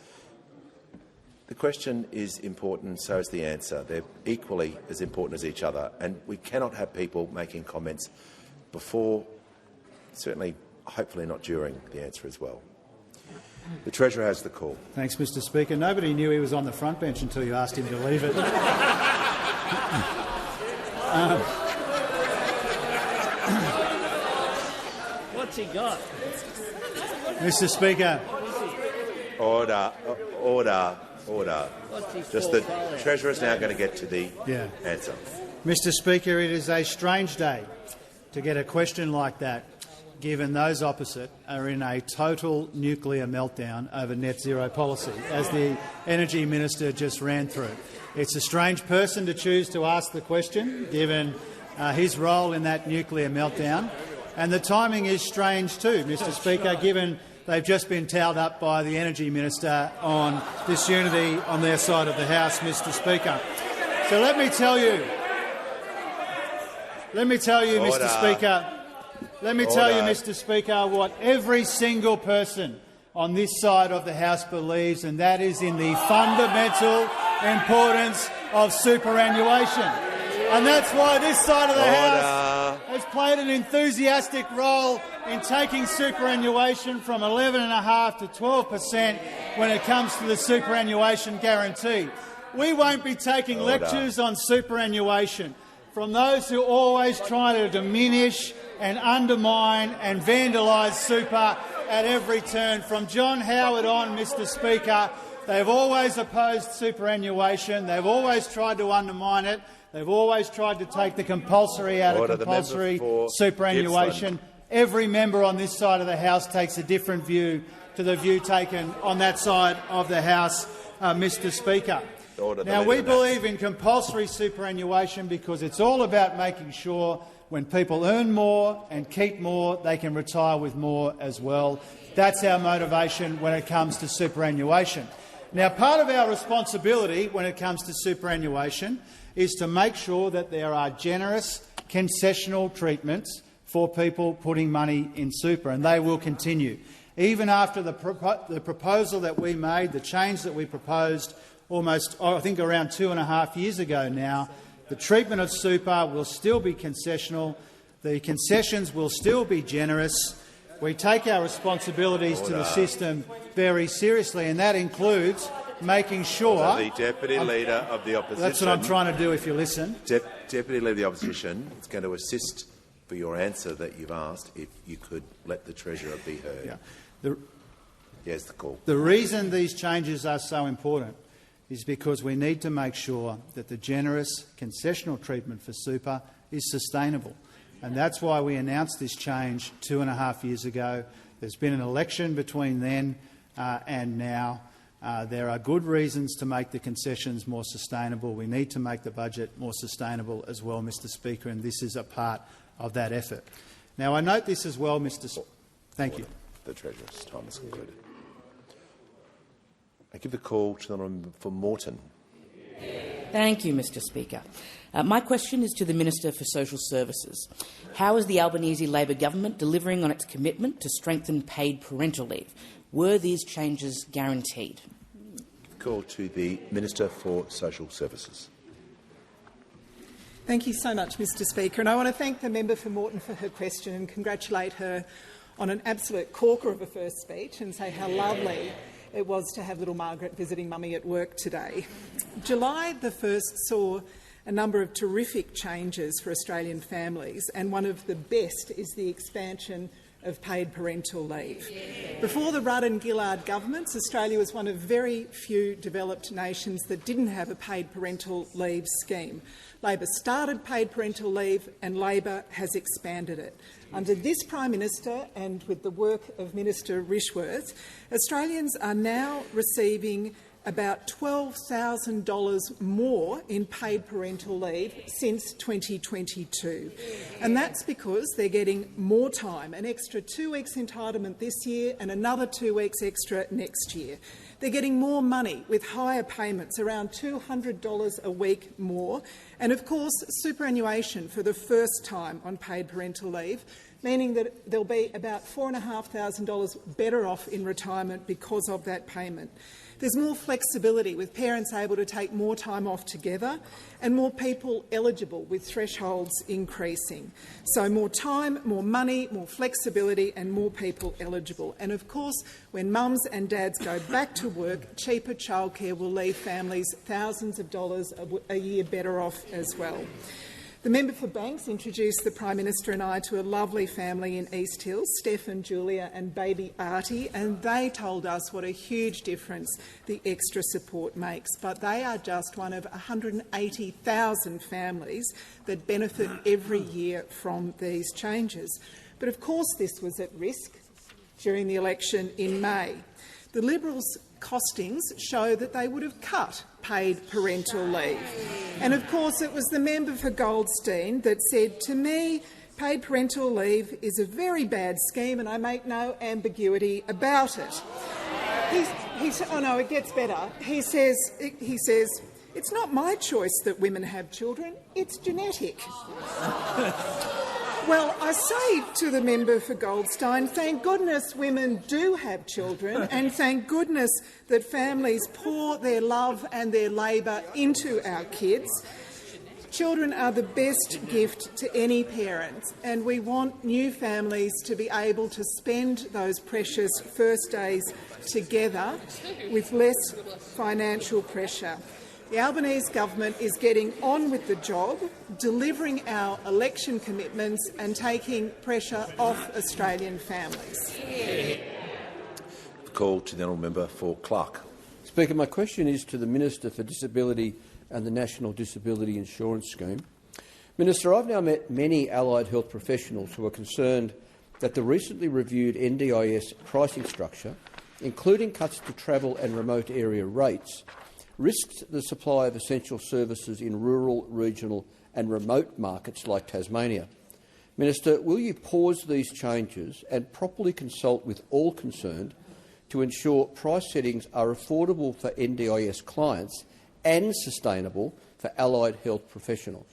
the question is important, so is the answer. They're equally as important as each other, and we cannot have people making comments before, certainly, hopefully not during, the answer as well. The Treasurer has the call. Thanks, Mr Speaker. Nobody knew he was on the front bench until you asked him to leave it. What's he got? Mr Speaker. Order. Just the Treasurer is now going to get to the answer. Mr Speaker, it is a strange day to get a question like that, given those opposite are in a total nuclear meltdown over net zero policy, as the Energy Minister just ran through. It's a strange person to choose to ask the question, given his role in that nuclear meltdown. And the timing is strange too, Mr Speaker, given they've just been towed up by the Energy Minister on disunity on their side of the House, Mr Speaker. So let me tell you, Mr Speaker, what every single person on this side of the House believes, and that is in the fundamental importance of superannuation. And that's why this side of the House has played an enthusiastic role in taking superannuation from 11.5% to 12% when it comes to the superannuation guarantee. We won't be taking lectures on superannuation. from those who always try to diminish and undermine and vandalise super at every turn. From John Howard on, Mr Speaker, they've always opposed superannuation. They've always tried to undermine it. They've always tried to take the compulsory out of compulsory superannuation. Every member on this side of the House takes a different view to the view taken on that side of the House, Mr Speaker. Now, we believe in compulsory superannuation because it's all about making sure when people earn more and keep more, they can retire with more as well. That's our motivation when it comes to superannuation. Now, part of our responsibility when it comes to superannuation is to make sure that there are generous concessional treatments for people putting money in super, and they will continue. Even after the proposal that we made, the change that we proposed almost, I think, around 2.5 years ago now, the treatment of super will still be concessional. The concessions will still be generous. We take our responsibilities to the system very seriously, and that includes making sure— the Deputy Leader of the Opposition— That's what I'm trying to do, if you listen. Deputy Leader of the Opposition is going to assist for your answer that you've asked, if you could let the Treasurer be heard. Yeah. Yes, the call. The reason these changes are so important is because we need to make sure that the generous concessional treatment for super is sustainable. And that's why we announced this change 2.5 years ago. There's been an election between then and now. There are good reasons to make the concessions more sustainable. We need to make the budget more sustainable as well, Mr Speaker, and this is a part of that effort. Now, I note this as well, Mr Speaker. Thank you. The Treasurer's time is concluded. I give the call to the member for Moreton. Thank you, Mr Speaker. My question is to the Minister for Social Services. How is the Albanese Labor government delivering on its commitment to strengthen paid parental leave? Were these changes guaranteed? Call to the Minister for Social Services. Thank you so much, Mr Speaker. And I want to thank the member for Moreton for her question and congratulate her on an absolute corker of a first speech and say how lovely it was to have little Margaret visiting Mummy at work today. July the 1st saw a number of terrific changes for Australian families, and one of the best is the expansion of paid parental leave. Before the Rudd and Gillard governments, Australia was one of very few developed nations that didn't have a paid parental leave scheme. Labor started paid parental leave and Labor has expanded it. Under this Prime Minister and with the work of Minister Rishworth, Australians are now receiving about $12,000 more in paid parental leave since 2022. And that's because they're getting more time, an extra 2 weeks entitlement this year and another 2 weeks extra next year. They're getting more money with higher payments, around $200 a week more, and of course superannuation for the first time on paid parental leave, meaning that they'll be about $4,500 better off in retirement because of that payment. There's more flexibility, with parents able to take more time off together, and more people eligible, with thresholds increasing. So more time, more money, more flexibility and more people eligible. And of course, when mums and dads go back to work, cheaper childcare will leave families thousands of dollars a year better off as well. The member for Banks introduced the Prime Minister and I to a lovely family in East Hills, Steph and Julia and baby Artie, and they told us what a huge difference the extra support makes. But they are just one of 180,000 families that benefit every year from these changes. But of course this was at risk during the election in May. The Liberals' costings show that they would have cut paid parental leave. And of course it was the member for Goldstein that said, "To me, paid parental leave is a very bad scheme and I make no ambiguity about it." Oh no, it gets better. He says, "It's not my choice that women have children, it's genetic." Well, I say to the member for Goldstein, thank goodness women do have children, and thank goodness that families pour their love and their labour into our kids. Children are the best gift to any parent, and we want new families to be able to spend those precious first days together with less financial pressure. The Albanese government is getting on with the job, delivering our election commitments and taking pressure off Australian families. Call to the honourable member for Clark. Speaker, my question is to the Minister for Disability and the National Disability Insurance Scheme. Minister, I've now met many allied health professionals who are concerned that the recently reviewed NDIS pricing structure, including cuts to travel and remote area rates, risks the supply of essential services in rural, regional and remote markets like Tasmania. Minister, will you pause these changes and properly consult with all concerned to ensure price settings are affordable for NDIS clients and sustainable for allied health professionals?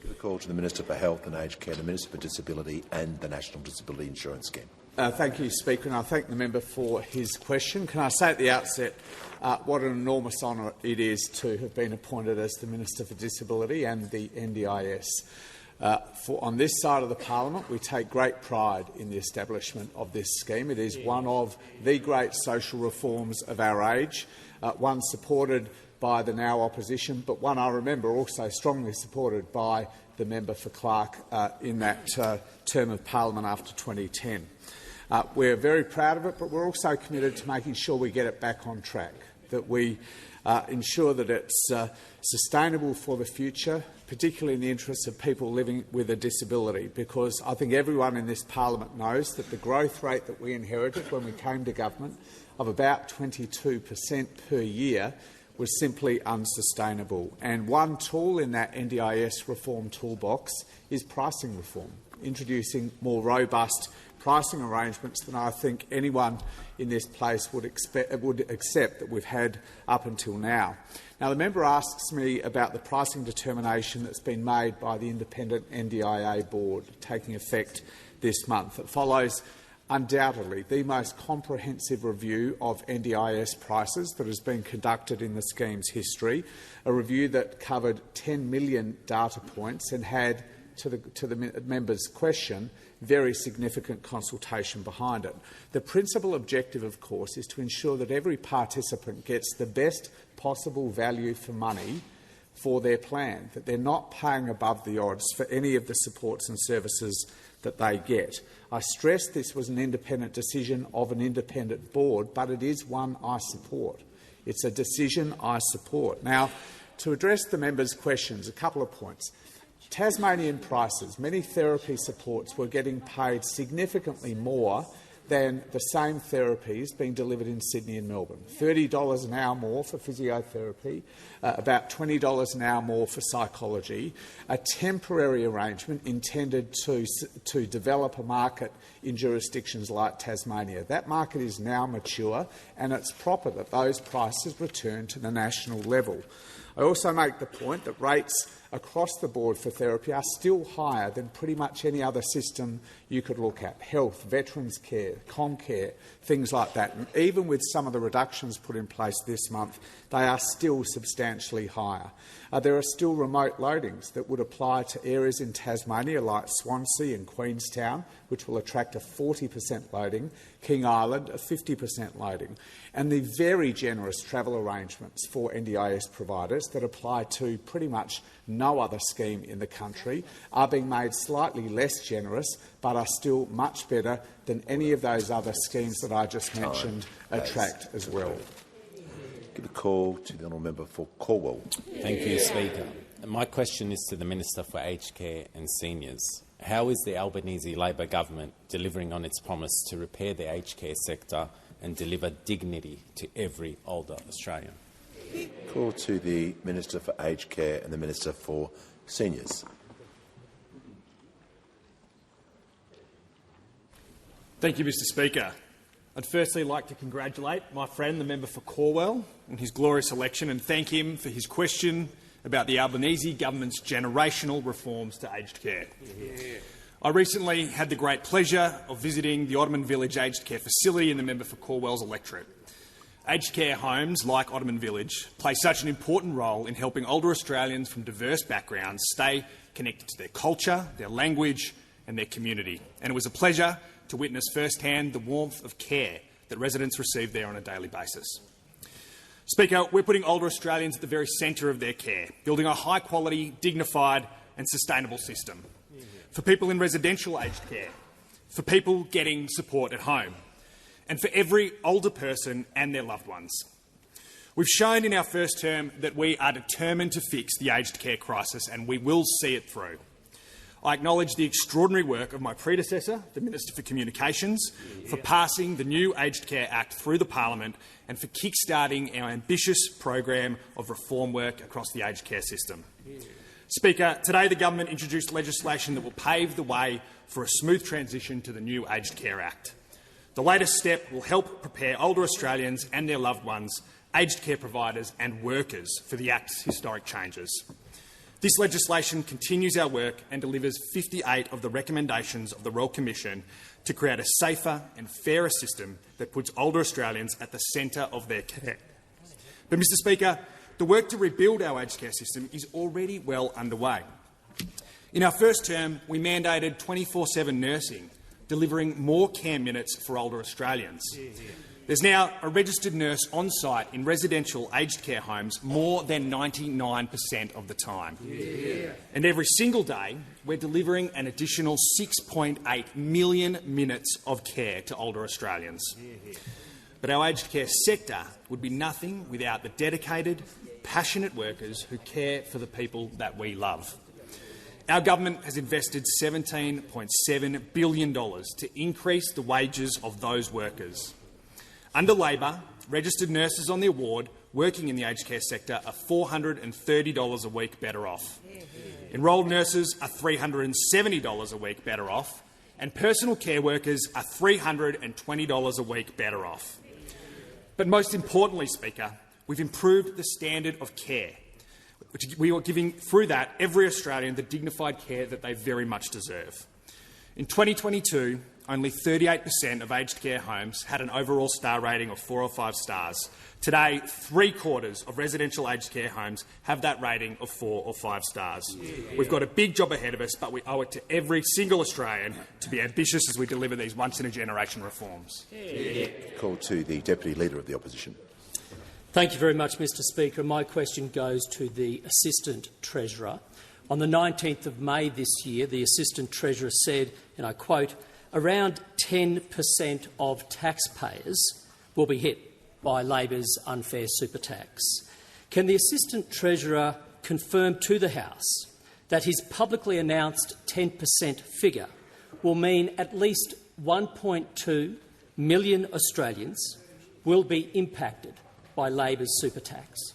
Give a call to the Minister for Health and Aged Care, the Minister for Disability and the National Disability Insurance Scheme. Thank you, Speaker, and I thank the member for his question. Can I say at the outset what an enormous honour it is to have been appointed as the Minister for Disability and the NDIS. On this side of the parliament, we take great pride in the establishment of this scheme. It is one of the great social reforms of our age, one supported by the now opposition, but one I remember also strongly supported by the member for Clark in that term of parliament after 2010. We're very proud of it, but we're also committed to making sure we get it back on track, that we ensure that it's sustainable for the future, particularly in the interests of people living with a disability, because I think everyone in this parliament knows that the growth rate that we inherited when we came to government of about 22% per year was simply unsustainable. And one tool in that NDIS reform toolbox is pricing reform, introducing more robust pricing arrangements than I think anyone in this place would accept that we've had up until now. Now, the member asks me about the pricing determination that's been made by the independent NDIA board taking effect this month. It follows undoubtedly the most comprehensive review of NDIS prices that has been conducted in the scheme's history, a review that covered 10 million data points and had, to the member's question, very significant consultation behind it. The principal objective, of course, is to ensure that every participant gets the best possible value for money for their plan, that they're not paying above the odds for any of the supports and services that they get. I stress this was an independent decision of an independent board, but it is one I support. It's a decision I support. Now, to address the member's questions, a couple of points. Tasmanian prices, many therapy supports were getting paid significantly more than the same therapies being delivered in Sydney and Melbourne. $30 an hour more for physiotherapy, about $20 an hour more for psychology, a temporary arrangement intended to develop a market in jurisdictions like Tasmania. That market is now mature, and it's proper that those prices return to the national level. I also make the point that rates across the board for therapy are still higher than pretty much any other system you could look at. Health, veterans care, Comcare, things like that. And even with some of the reductions put in place this month, they are still substantially higher. There are still remote loadings that would apply to areas in Tasmania like Swansea and Queenstown, which will attract a 40% loading, King Island a 50% loading, and the very generous travel arrangements for NDIS providers that apply to pretty much no other scheme in the country are being made slightly less generous, but are still much better than any of those other schemes that I just mentioned attract as well. Give a call to the honourable member for Cornwall. Thank you, Speaker. My question is to the Minister for Aged Care and Seniors. How is the Albanese Labor government delivering on its promise to repair the aged care sector and deliver dignity to every older Australian? Call to the Minister for Aged Care and the Minister for Seniors. Thank you, Mr Speaker. I'd firstly like to congratulate my friend, the member for Cornwall, on his glorious election and thank him for his question about the Albanese government's generational reforms to aged care. I recently had the great pleasure of visiting the Ottoman Village Aged Care Facility in the member for Cornwall's electorate. Aged care homes, like Ottoman Village, play such an important role in helping older Australians from diverse backgrounds stay connected to their culture, their language and their community. And it was a pleasure to witness firsthand the warmth of care that residents receive there on a daily basis. Speaker, we're putting older Australians at the very centre of their care, building a high-quality, dignified and sustainable system for people in residential aged care, for people getting support at home, and for every older person and their loved ones. We've shown in our first term that we are determined to fix the aged care crisis, and we will see it through. I acknowledge the extraordinary work of my predecessor, the Minister for Communications, for passing the new Aged Care Act through the Parliament and for kick-starting our ambitious program of reform work across the aged care system. Speaker, today the government introduced legislation that will pave the way for a smooth transition to the new Aged Care Act. The latest step will help prepare older Australians and their loved ones, aged care providers and workers for the Act's historic changes. This legislation continues our work and delivers 58 of the recommendations of the Royal Commission to create a safer and fairer system that puts older Australians at the centre of their care. But, Mr Speaker, the work to rebuild our aged care system is already well underway. In our first term, we mandated 24/7 nursing, delivering more care minutes for older Australians. There's now a registered nurse on site in residential aged care homes more than 99% of the time. And every single day, we're delivering an additional 6.8 million minutes of care to older Australians. But our aged care sector would be nothing without the dedicated, passionate workers who care for the people that we love. Our government has invested $17.7 billion to increase the wages of those workers. Under Labor, registered nurses on the award working in the aged care sector are $430 a week better off. Enrolled nurses are $370 a week better off, and personal care workers are $320 a week better off. But most importantly, Speaker, we've improved the standard of care. We are giving, through that, every Australian the dignified care that they very much deserve. In 2022, only 38% of aged care homes had an overall star rating of 4 or 5 stars. Today, 3/4 of residential aged care homes have that rating of 4 or 5 stars. We've got a big job ahead of us, but we owe it to every single Australian to be ambitious as we deliver these once-in-a-generation reforms. Call to the Deputy Leader of the Opposition. Thank you very much, Mr Speaker. My question goes to the Assistant Treasurer. On the 19th of May this year, the Assistant Treasurer said, and I quote, around 10% of taxpayers will be hit by Labor's unfair super tax. Can the Assistant Treasurer confirm to the House that his publicly announced 10% figure will mean at least 1.2 million Australians will be impacted by Labor's super tax?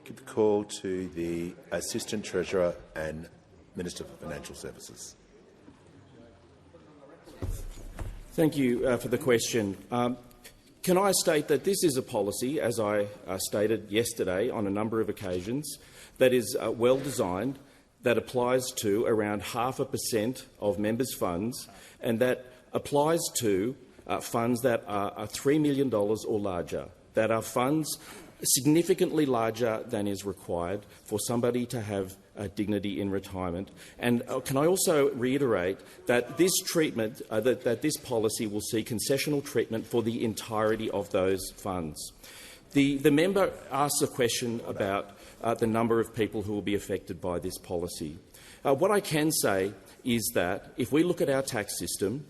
Give the call to the Assistant Treasurer and Minister for Financial Services. Thank you for the question. Can I state that this is a policy, as I stated yesterday on a number of occasions, that is well designed, that applies to around 0.5% of members' funds, and that applies to funds that are $3 million or larger, that are funds significantly larger than is required for somebody to have dignity in retirement. And can I also reiterate that this treatment, that this policy will see concessional treatment for the entirety of those funds. The member asks a question about the number of people who will be affected by this policy. What I can say is that if we look at our tax system,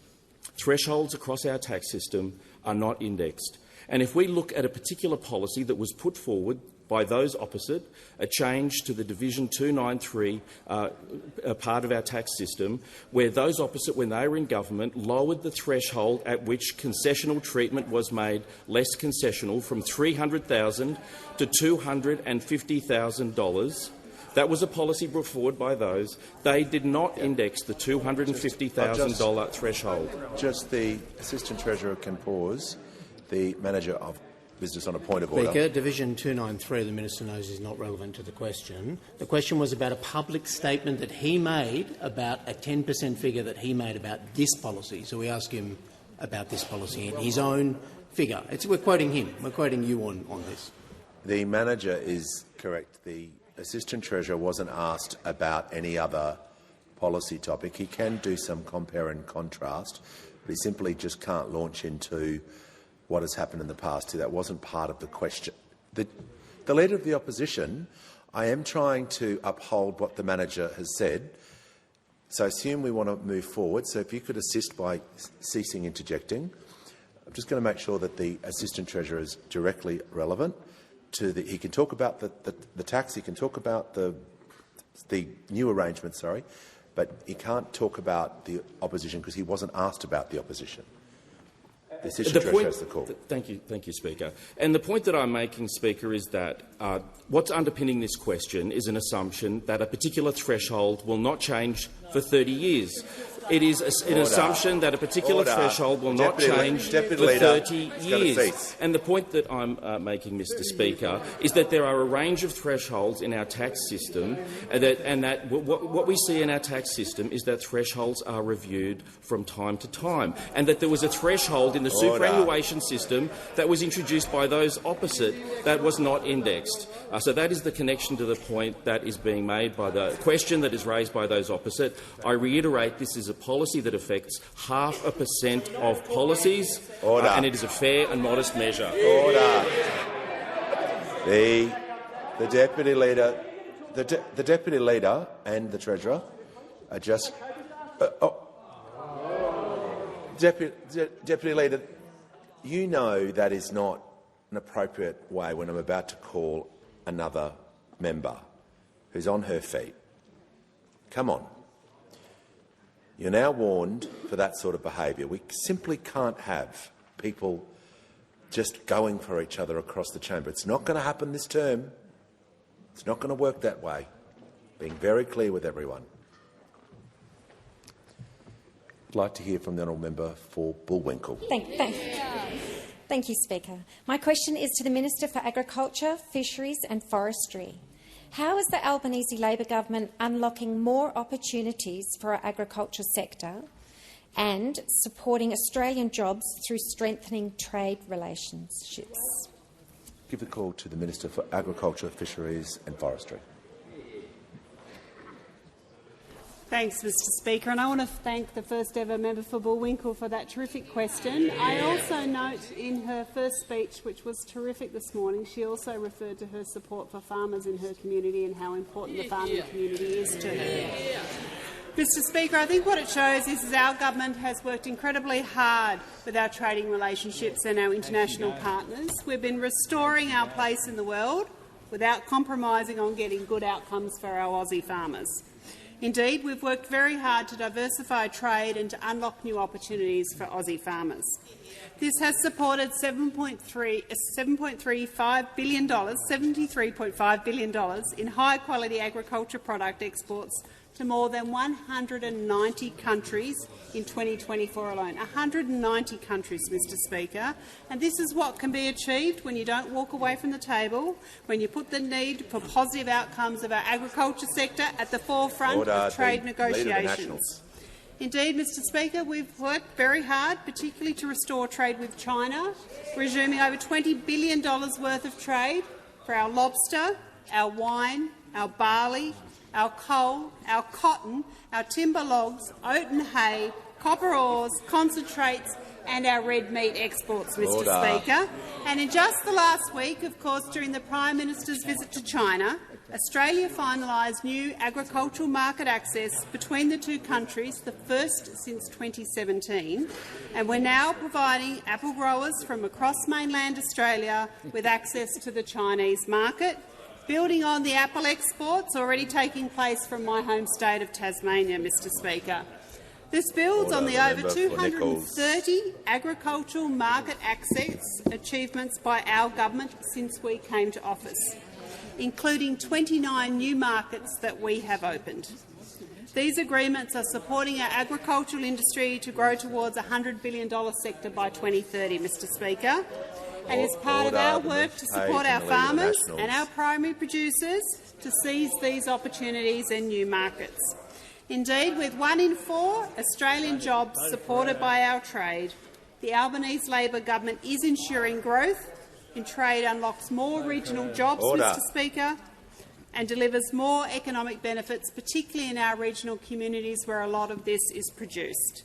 thresholds across our tax system are not indexed. And if we look at a particular policy that was put forward by those opposite, a change to the Division 293 part of our tax system, where those opposite, when they were in government, lowered the threshold at which concessional treatment was made less concessional from $300,000 to $250,000. That was a policy brought forward by those. They did not index the $250,000 threshold. Just the Assistant Treasurer can pause. The Manager of Business on a point of order. Speaker, Division 293, the Minister knows, is not relevant to the question. The question was about a public statement that he made about a 10% figure that he made about this policy. So we ask him about this policy in his own figure. We're quoting him. We're quoting you on this. The Manager is correct. The Assistant Treasurer wasn't asked about any other policy topic. He can do some compare and contrast, but he simply just can't launch into what has happened in the past. That wasn't part of the question. The Leader of the Opposition, I am trying to uphold what the manager has said, so I assume we want to move forward. So if you could assist by ceasing interjecting. I'm just going to make sure that the Assistant Treasurer is directly relevant to the. He can talk about the tax. He can talk about the new arrangement. Sorry, but he can't talk about the opposition because he wasn't asked about the opposition. The Assistant Treasurer has the call. Thank you, Speaker. And the point that I'm making, Speaker, is that what's underpinning this question is an assumption that a particular threshold will not change for 30 years. It is an assumption that a particular threshold will not change for 30 years. And the point that I'm making, Mr. Speaker, is that there are a range of thresholds in our tax system, and that what we see in our tax system is that thresholds are reviewed from time to time, and that there was a threshold in the superannuation system that was introduced by those opposite that was not indexed. So that is the connection to the point that is being made by the question that is raised by those opposite. I reiterate, this is a policy that affects 0.5% of policies, and it is a fair and modest measure. Order. The Deputy Leader, the Deputy Leader and the Treasurer are just. Deputy Leader, you know that is not an appropriate way when I'm about to call another member who's on her feet. Come on. You're now warned for that sort of behaviour. We simply can't have people just going for each other across the chamber. It's not going to happen this term. It's not going to work that way. Being very clear with everyone. I'd like to hear from the honourable member for Bullwinkle. Thank you, Speaker. My question is to the Minister for Agriculture, Fisheries and Forestry. How is the Albanese Labor government unlocking more opportunities for our agriculture sector and supporting Australian jobs through strengthening trade relationships? Give the call to the Minister for Agriculture, Fisheries and Forestry. Thanks, Mr. Speaker, and I want to thank the first ever member for Bullwinkle for that terrific question. I also note in her first speech, which was terrific this morning, she also referred to her support for farmers in her community and how important the farming community is to her. Mr. Speaker, I think what it shows is our government has worked incredibly hard with our trading relationships and our international partners. We've been restoring our place in the world without compromising on getting good outcomes for our Aussie farmers. Indeed, we've worked very hard to diversify trade and to unlock new opportunities for Aussie farmers. This has supported $73.5 billion in high-quality agriculture product exports to more than 190 countries in 2024 alone. 190 countries, Mr. Speaker. And this is what can be achieved when you don't walk away from the table, when you put the need for positive outcomes of our agriculture sector at the forefront of trade negotiations. Indeed, Mr. Speaker, we've worked very hard, particularly to restore trade with China, resuming over $20 billion worth of trade for our lobster, our wine, our barley, our coal, our cotton, our timber logs, oat and hay, copper ores, concentrates and our red meat exports, Mr. Speaker. And in just the last week, of course, during the Prime Minister's visit to China, Australia finalised new agricultural market access between the two countries, the first since 2017, and we're now providing apple growers from across mainland Australia with access to the Chinese market, building on the apple exports already taking place from my home state of Tasmania, Mr. Speaker. This builds on the over 230 agricultural market access achievements by our government since we came to office, including 29 new markets that we have opened. These agreements are supporting our agricultural industry to grow towards a $100 billion sector by 2030, Mr. Speaker. And as part of our work to support our farmers and our primary producers to seize these opportunities and new markets. Indeed, with 1 in 4 Australian jobs supported by our trade, the Albanese Labor government is ensuring growth in trade unlocks more regional jobs, Mr. Speaker, and delivers more economic benefits, particularly in our regional communities where a lot of this is produced.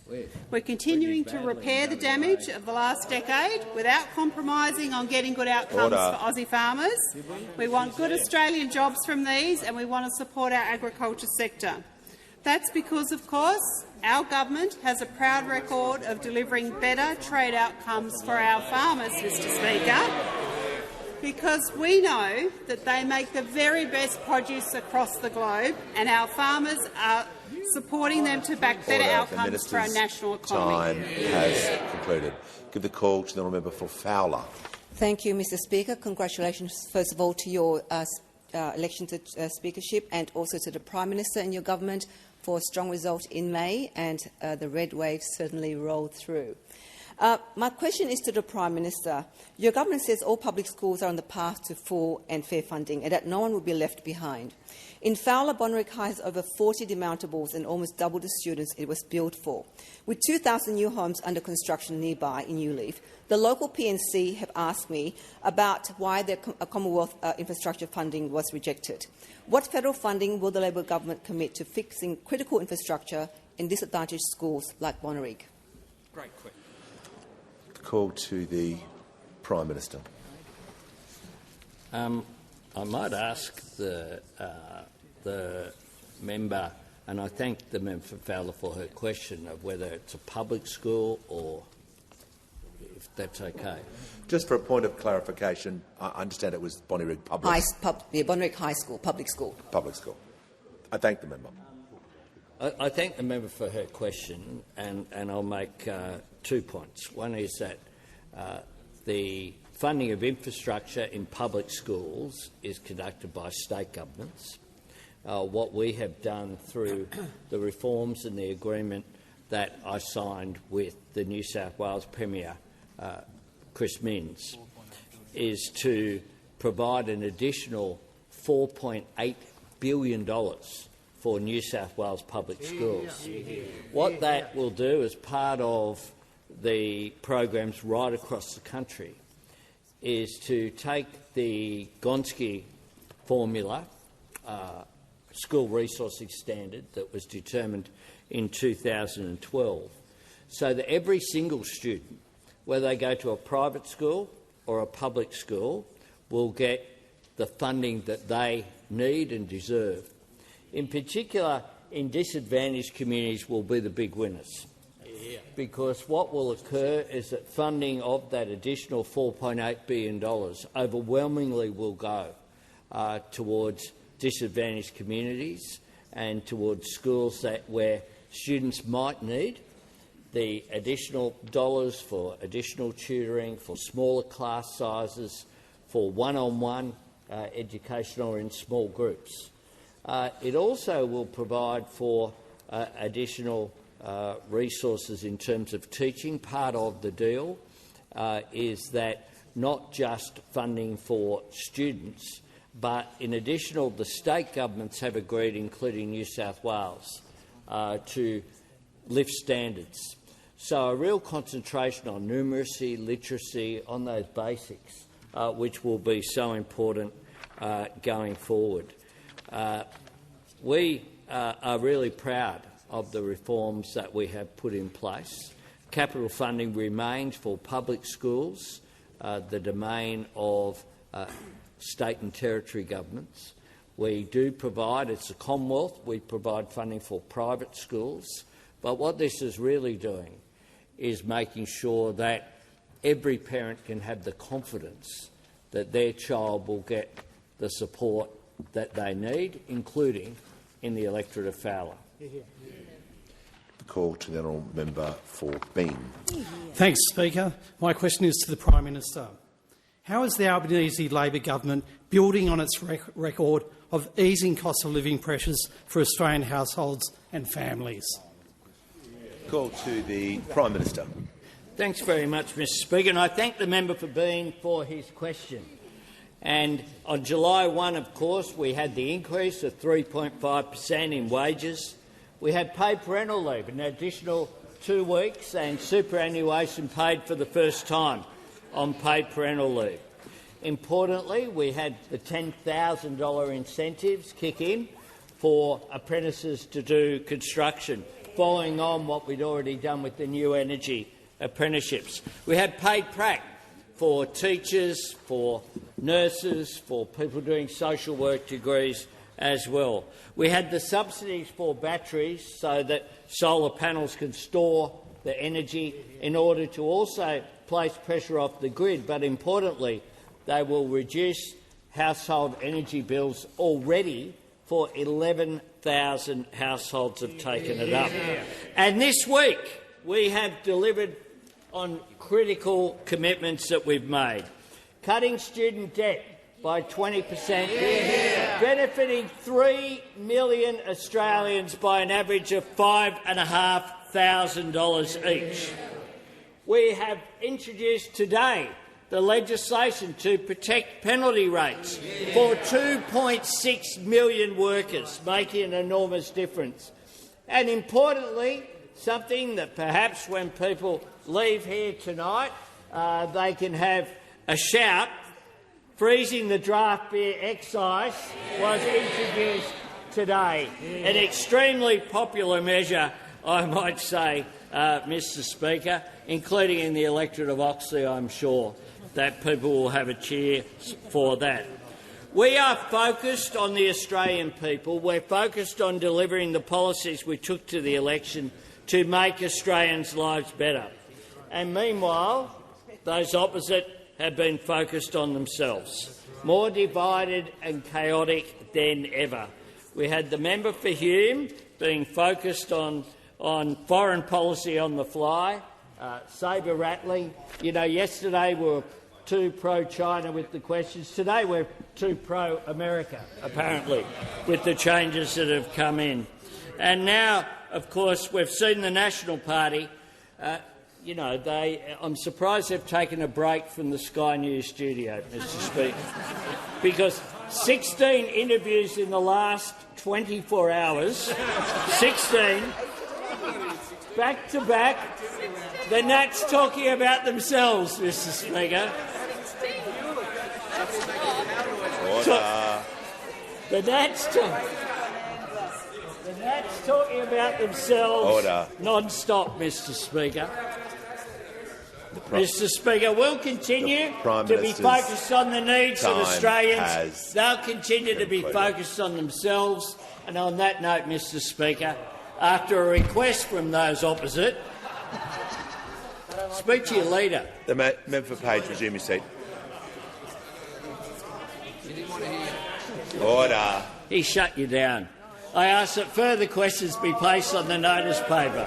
We're continuing to repair the damage of the last decade without compromising on getting good outcomes for Aussie farmers. We want good Australian jobs from these, and we want to support our agriculture sector. That's because, of course, our government has a proud record of delivering better trade outcomes for our farmers, Mr Speaker, because we know that they make the very best produce across the globe, and our farmers are supporting them to back better outcomes for our national economy. Time has concluded. Give the call to the honourable member for Fowler. Thank you, Mr Speaker. Congratulations, first of all, to your election to speakership, and also to the Prime Minister and your government for a strong result in May, and the red wave certainly rolled through. My question is to the Prime Minister. Your government says all public schools are on the path to full and fair funding and that no one will be left behind. In Fowler, Bonerick High has over 40 demountables and almost double the students it was built for. With 2,000 new homes under construction nearby in Newleaf, the local PNC have asked me about why their Commonwealth infrastructure funding was rejected. What federal funding will the Labor government commit to fixing critical infrastructure in disadvantaged schools like Bonerick? Great question. Call to the Prime Minister. I might ask the member, and I thank the member for Fowler for her question of whether it's a public school or if that's okay. Just for a point of clarification, I understand it was Bonerick Public. Bonerick High School, public school. Public school. I thank the member. I thank the member for her question, and I'll make 2 points. One is that the funding of infrastructure in public schools is conducted by state governments. What we have done through the reforms and the agreement that I signed with the New South Wales Premier, Chris Minns, is to provide an additional $4.8 billion for New South Wales public schools. What that will do as part of the programs right across the country is to take the Gonski formula, school resourcing standard that was determined in 2012, so that every single student, whether they go to a private school or a public school, will get the funding that they need and deserve. In particular, in disadvantaged communities will be the big winners, because what will occur is that funding of that additional $4.8 billion overwhelmingly will go towards disadvantaged communities and towards schools where students might need the additional dollars for additional tutoring, for smaller class sizes, for one-on-one education or in small groups. It also will provide for additional resources in terms of teaching. Part of the deal is that not just funding for students, but in addition, the state governments have agreed, including New South Wales, to lift standards. So a real concentration on numeracy, literacy, on those basics, which will be so important going forward. We are really proud of the reforms that we have put in place. Capital funding remains for public schools, the domain of state and territory governments. We do provide, it's a Commonwealth, we provide funding for private schools. But what this is really doing is making sure that every parent can have the confidence that their child will get the support that they need, including in the electorate of Fowler. The call to the honourable member for Bean. Thanks, Speaker. My question is to the Prime Minister. How is the Albanese Labor government building on its record of easing cost of living pressures for Australian households and families? Call to the Prime Minister. Thanks very much, Mr Speaker, and I thank the member for Bean for his question. And on July 1, of course, we had the increase of 3.5% in wages. We had paid parental leave, an additional 2 weeks, and superannuation paid for the first time on paid parental leave. Importantly, we had the $10,000 incentives kick in for apprentices to do construction, following on what we'd already done with the new energy apprenticeships. We had paid prac for teachers, for nurses, for people doing social work degrees as well. We had the subsidies for batteries so that solar panels can store the energy in order to also place pressure off the grid, but importantly, they will reduce household energy bills already. For 11,000 households have taken it up. And this week we have delivered on critical commitments that we've made. Cutting student debt by 20%, benefiting 3 million Australians by an average of $5,500 each. We have introduced today the legislation to protect penalty rates for 2.6 million workers, making an enormous difference. And importantly, something that perhaps when people leave here tonight they can have a shout, freezing the draft beer excise was introduced today. An extremely popular measure, I might say, Mr Speaker, including in the electorate of Oxley, I'm sure that people will have a cheer for that. We are focused on the Australian people. We're focused on delivering the policies we took to the election to make Australians' lives better. And meanwhile, those opposite have been focused on themselves, more divided and chaotic than ever. We had the member for Hume being focused on foreign policy on the fly, sabre-rattling. You know, yesterday we were too pro-China with the questions. Today we're too pro-America, apparently, with the changes that have come in. And now, of course, we've seen the National Party. I'm surprised they've taken a break from the Sky News studio, Mr Speaker, because 16 interviews in the last 24 hours, 16, back-to-back, the Nats talking about themselves, Mr Speaker. The Nats talking about themselves non-stop, Mr Speaker. Mr Speaker, we'll continue to be focused on the needs of Australians. They'll continue to be focused on themselves. And on that note, Mr Speaker, after a request from those opposite, speak to your leader. The member for Page, resume your seat. Order. He shut you down. I ask that further questions be placed on the notice paper.